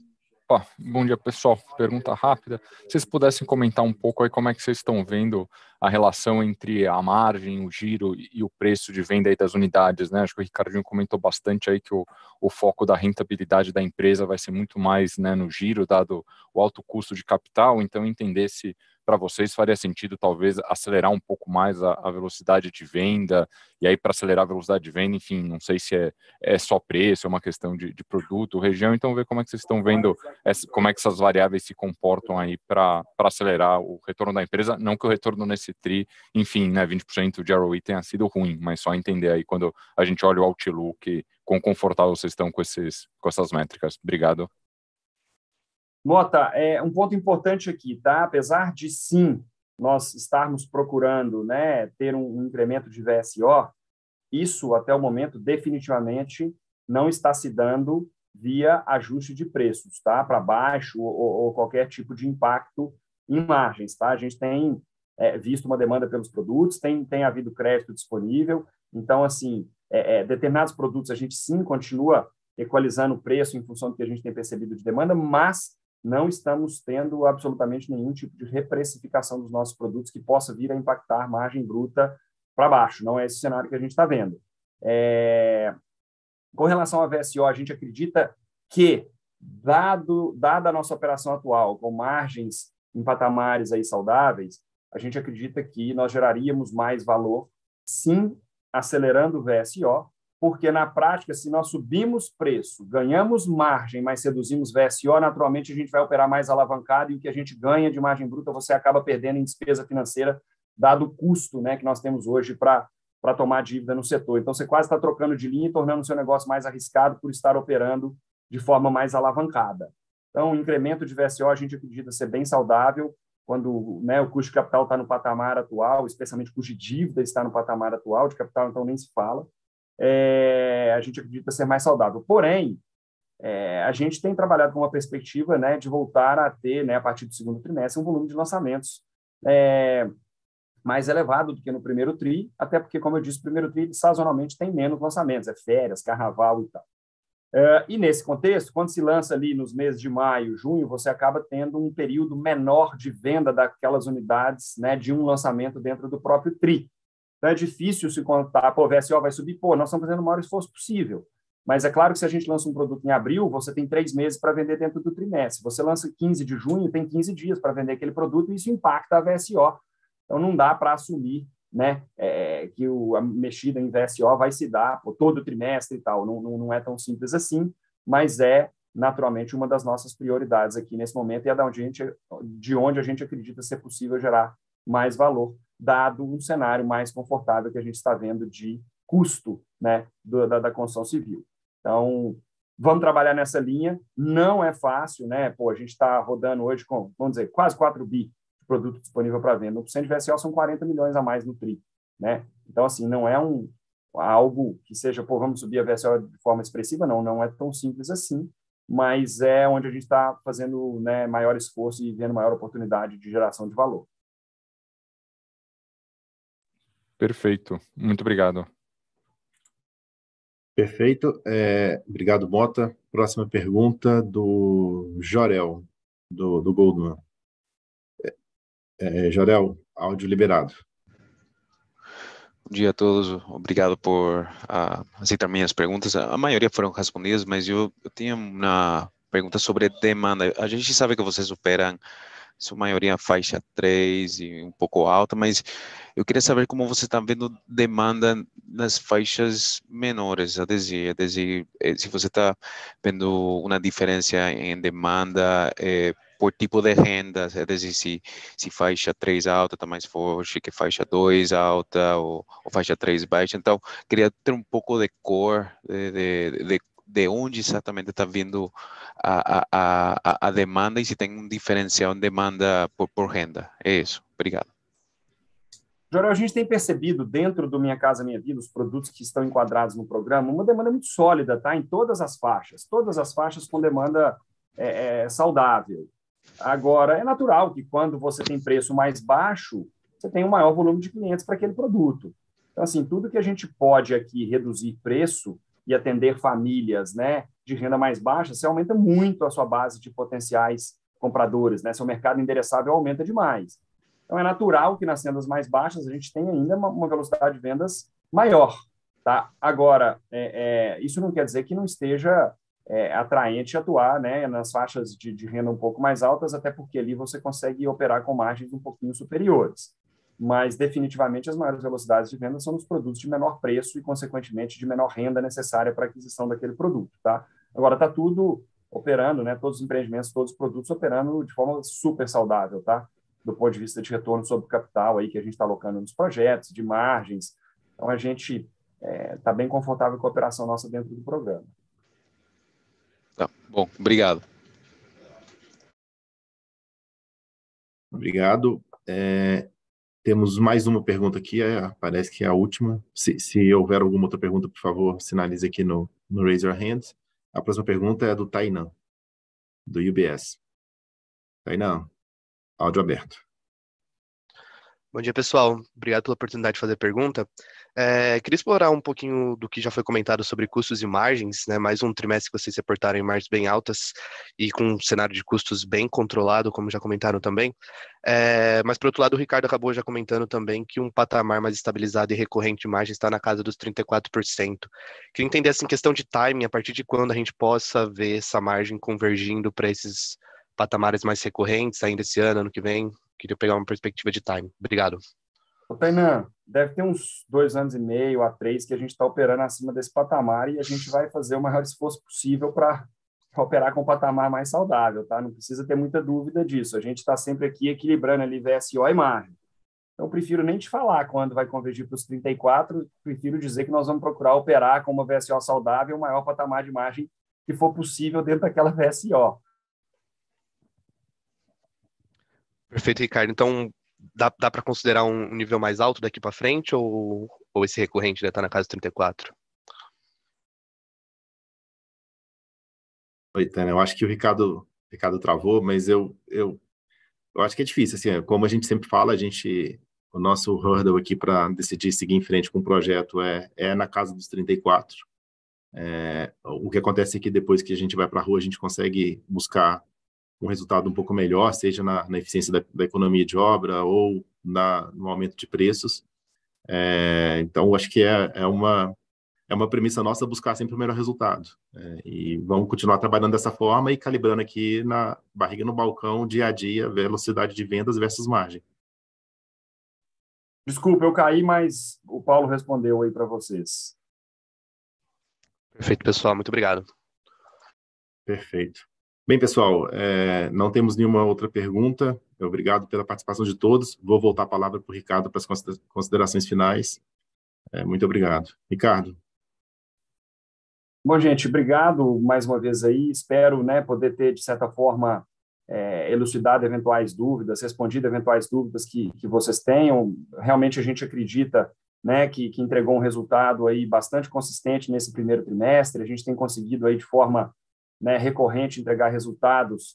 S11: Bom dia, pessoal. Pergunta rápida. Se vocês pudessem comentar um pouco aí como é que vocês estão vendo a relação entre a margem, o giro e o preço de venda aí das unidades, né? Acho que o Ricardinho comentou bastante aí que o foco da rentabilidade da empresa vai ser muito mais, né, no giro, dado o alto custo de capital. Então, entender se para vocês faria sentido talvez acelerar um pouco mais a velocidade de venda, e aí para acelerar a velocidade de venda, enfim, não sei se é só preço, é uma questão de produto, região, então ver como é que vocês estão vendo, como é que essas variáveis se comportam aí para acelerar o retorno da empresa, não que o retorno nesse TRI, enfim, né, 20% de ROE tenha sido ruim, mas só entender aí quando a gente olha o outlook, quão confortável vocês estão com essas métricas. Obrigado.
S2: Mota, um ponto importante aqui, tá? Apesar de, sim, nós estarmos procurando, né, ter um incremento de VSO, isso, até o momento, definitivamente não está se dando via ajuste de preços, tá? Para baixo ou qualquer tipo de impacto em margens, tá? A gente tem visto uma demanda pelos produtos, tem havido crédito disponível, então, assim, determinados produtos a gente, sim, continua equalizando o preço em função do que a gente tem percebido de demanda, mas não estamos tendo absolutamente nenhum tipo de reprecificação dos nossos produtos que possa vir a impactar a margem bruta para baixo. Não é esse cenário que a gente está vendo. Com relação à VSO, a gente acredita que, dada a nossa operação atual, com margens em patamares aí saudáveis, a gente acredita que nós geraríamos mais valor, sim, acelerando o VSO, porque, na prática, se nós subimos preço, ganhamos margem, mas reduzimos VSO, naturalmente a gente vai operar mais alavancado e o que a gente ganha de margem bruta você acaba perdendo em despesa financeira, dado o custo, né, que nós temos hoje para tomar dívida no setor. Então, você quase está trocando de linha e tornando o seu negócio mais arriscado por estar operando de forma mais alavancada. Então, o incremento de VSO a gente acredita ser bem saudável quando, né, o custo de capital está no patamar atual, especialmente o custo de dívida está no patamar atual, de capital então nem se fala. A gente acredita ser mais saudável. Porém, a gente tem trabalhado com uma perspectiva, né, de voltar a ter, né, a partir do segundo trimestre, um volume de lançamentos mais elevado do que no primeiro TRI, até porque, como eu disse, o primeiro TRI sazonalmente tem menos lançamentos, férias, carnaval e tal. E nesse contexto, quando se lança ali nos meses de maio, junho, você acaba tendo um período menor de venda daquelas unidades, né, de um lançamento dentro do próprio TRI. Então, é difícil se contar, o VSO vai subir, nós estamos fazendo o maior esforço possível. Mas é claro que se a gente lança um produto em abril, você tem 3 meses para vender dentro do trimestre. Se você lança 15 de junho, tem 15 dias para vender aquele produto e isso impacta a VSO. Então, não dá para assumir, né, que a mexida em VSO vai se dar por todo o trimestre e tal. Não é tão simples assim, mas é, naturalmente, uma das nossas prioridades aqui nesse momento e é de onde a gente acredita ser possível gerar mais valor, dado um cenário mais confortável que a gente está vendo de custo, né, da construção civil. Então, vamos trabalhar nessa linha. Não é fácil, né? A gente está rodando hoje com, vamos dizer, quase 4 bi de produto disponível para venda. 1% de VSO são 40 milhões a mais no TRI, né? Então, assim, não é algo que seja, vamos subir a VSO de forma expressiva, não é tão simples assim, mas é onde a gente está fazendo, né, maior esforço e vendo maior oportunidade de geração de valor.
S11: Perfeito. Muito obrigado.
S1: Perfeito. Obrigado, Mota. Próxima pergunta do Jorel, do Goldman. Jorel, áudio liberado.
S12: Bom dia a todos. Obrigado por aceitar minhas perguntas. A maioria foram respondidas, mas eu tinha uma pergunta sobre demanda. A gente sabe que vocês operam sua maioria faixa 3 e um pouco alta, mas eu queria saber como você está vendo demanda nas faixas menores, se você está vendo uma diferença em demanda por tipo de renda, é dizer, se faixa 3 alta está mais forte que faixa 2 alta ou faixa 3 baixa. Então, queria ter um pouco de cor de onde exatamente está vindo a demanda e se tem um diferencial em demanda por renda. É isso. Obrigado.
S2: Jorel, a gente tem percebido dentro do Minha Casa Minha Vida, os produtos que estão enquadrados no programa, uma demanda muito sólida, tá? Em todas as faixas com demanda saudável. Agora, é natural que quando você tem preço mais baixo, você tem um maior volume de clientes para aquele produto. Então, assim, tudo que a gente pode aqui reduzir preço e atender famílias, né, de renda mais baixa, você aumenta muito a sua base de potenciais compradores, né? Seu mercado endereçável aumenta demais. Então, é natural que nas rendas mais baixas a gente tenha ainda uma velocidade de vendas maior. Tá? Agora, isso não quer dizer que não esteja atraente atuar, né, nas faixas de renda um pouco mais altas, até porque ali você consegue operar com margens um pouquinho superiores. Mas, definitivamente, as maiores velocidades de venda são nos produtos de menor preço e, consequentemente, de menor renda necessária para a aquisição daquele produto. Tá? Agora, está tudo operando, né, todos os empreendimentos, todos os produtos operando de forma super saudável, tá? Do ponto de vista de retorno sobre o capital aí que a gente está alocando nos projetos, de margens. Então, a gente está bem confortável com a operação nossa dentro do programa.
S12: Tá, bom, obrigado.
S1: Obrigado. Temos mais uma pergunta aqui, parece que é a última. Se houver alguma outra pergunta, por favor, sinalize aqui no Raise Your Hand. A próxima pergunta é do Tainan, do UBS. Tainan, áudio aberto.
S13: Bom dia, pessoal. Obrigado pela oportunidade de fazer a pergunta. Queria explorar um pouquinho do que já foi comentado sobre custos e margens, né? Mais um trimestre que vocês reportaram em margens bem altas e com um cenário de custos bem controlado, como já comentaram também. Mas, por outro lado, o Ricardo acabou já comentando também que um patamar mais estabilizado e recorrente de margem está na casa dos 34%. Queria entender, assim, questão de timing, a partir de quando a gente possa ver essa margem convergindo para esses patamares mais recorrentes, ainda esse ano que vem. Queria pegar uma perspectiva de time. Obrigado.
S2: Tainan, deve ter uns 2 anos e meio a 3 que a gente está operando acima desse patamar e a gente vai fazer o maior esforço possível para operar com um patamar mais saudável, tá? Não precisa ter muita dúvida disso. A gente está sempre aqui equilibrando ali VSO e margem. Então, eu prefiro nem te falar quando vai convergir para os 34, prefiro dizer que nós vamos procurar operar com uma VSO saudável, o maior patamar de margem que for possível dentro daquela VSO.
S13: Perfeito, Ricardo. Então, dá para considerar um nível mais alto daqui para frente ou esse recorrente está na casa de 34?
S1: Oi, Tânia, eu acho que o Ricardo travou, mas eu acho que é difícil, assim, como a gente sempre fala, o nosso hurdle aqui para decidir seguir em frente com o projeto é na casa dos 34. O que acontece é que depois que a gente vai para a rua, a gente consegue buscar um resultado um pouco melhor, seja na eficiência da economia de obra ou no aumento de preços. Então, acho que é uma premissa nossa buscar sempre o melhor resultado. E vamos continuar trabalhando dessa forma e calibrando aqui na barriga no balcão, dia a dia, velocidade de vendas versus margem.
S2: Desculpa, eu caí, mas o Paulo respondeu aí para vocês.
S13: Perfeito, pessoal. Muito obrigado.
S1: Perfeito. Bem, pessoal, não temos nenhuma outra pergunta. Obrigado pela participação de todos. Vou voltar a palavra para o Ricardo para as considerações finais. Muito obrigado. Ricardo.
S2: Bom, gente, obrigado mais uma vez aí. Espero, né, poder ter, de certa forma, elucidado eventuais dúvidas, respondido eventuais dúvidas que vocês tenham. Realmente a gente acredita, né, que entregou um resultado aí bastante consistente nesse primeiro trimestre. A gente tem conseguido aí de forma, né, recorrente entregar resultados,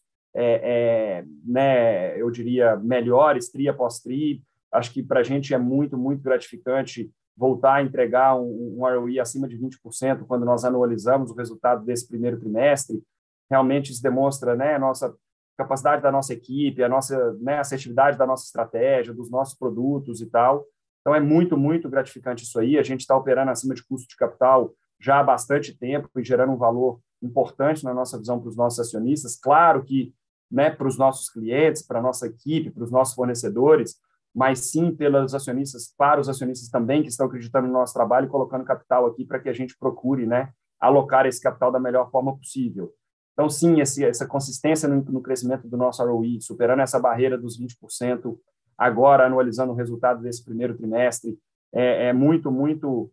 S2: né, eu diria, melhores, tri após tri. Acho que para a gente é muito, muito gratificante voltar a entregar um ROE acima de 20% quando nós anualizamos o resultado desse primeiro trimestre. Realmente isso demonstra, né, a nossa capacidade da nossa equipe, a nossa, né, assertividade da nossa estratégia, dos nossos produtos e tal. Então, é muito, muito gratificante isso aí. A gente está operando acima de custo de capital já há bastante tempo e gerando um valor importante na nossa visão para os nossos acionistas. Claro que, né, para os nossos clientes, para a nossa equipe, para os nossos fornecedores, mas sim pelos acionistas, para os acionistas também que estão acreditando no nosso trabalho e colocando capital aqui para que a gente procure, né, alocar esse capital da melhor forma possível. Então, sim, essa consistência no crescimento do nosso ROE, superando essa barreira dos 20%, agora anualizando o resultado desse primeiro trimestre, é muito, muito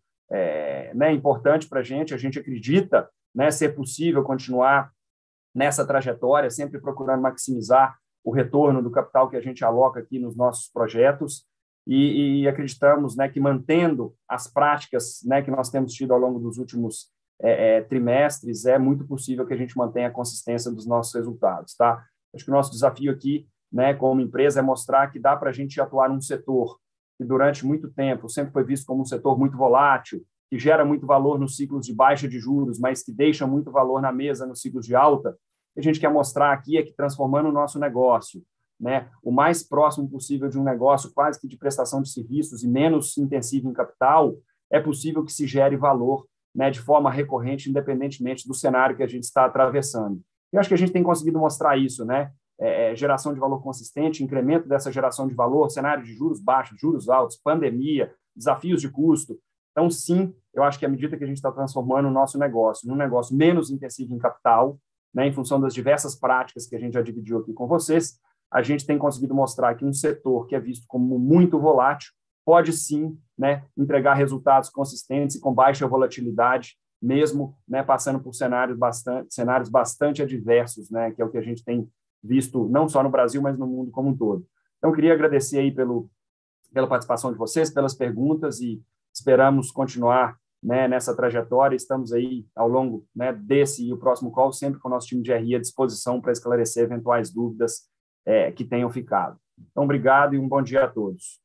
S2: né, importante para a gente. A gente acredita, né, ser possível continuar nessa trajetória, sempre procurando maximizar o retorno do capital que a gente aloca aqui nos nossos projetos. e acreditamos, né, que mantendo as práticas, né, que nós temos tido ao longo dos últimos trimestres, é muito possível que a gente mantenha a consistência dos nossos resultados, tá? Acho que o nosso desafio aqui, né, como empresa, é mostrar que dá para a gente atuar num setor que durante muito tempo sempre foi visto como um setor muito volátil, que gera muito valor nos ciclos de baixa de juros, mas que deixa muito valor na mesa nos ciclos de alta. O que a gente quer mostrar aqui é que transformando o nosso negócio, né, o mais próximo possível de um negócio quase que de prestação de serviços e menos intensivo em capital, é possível que se gere valor, né, de forma recorrente, independentemente do cenário que a gente está atravessando. Eu acho que a gente tem conseguido mostrar isso, né? Geração de valor consistente, incremento dessa geração de valor, cenário de juros baixos, juros altos, pandemia, desafios de custo. Então, sim, eu acho que à medida que a gente está transformando o nosso negócio num negócio menos intensivo em capital, né, em função das diversas práticas que a gente já dividiu aqui com vocês, a gente tem conseguido mostrar que um setor que é visto como muito volátil pode sim, né, entregar resultados consistentes e com baixa volatilidade, mesmo, né, passando por cenários bastante adversos, né, que é o que a gente tem visto não só no Brasil, mas no mundo como um todo. Então, eu queria agradecer aí pela participação de vocês, pelas perguntas, e esperamos continuar, né, nessa trajetória. Estamos aí ao longo, né, desse e o próximo call, sempre com o nosso time de RI à disposição para esclarecer eventuais dúvidas que tenham ficado. Então, obrigado e um bom dia a todos.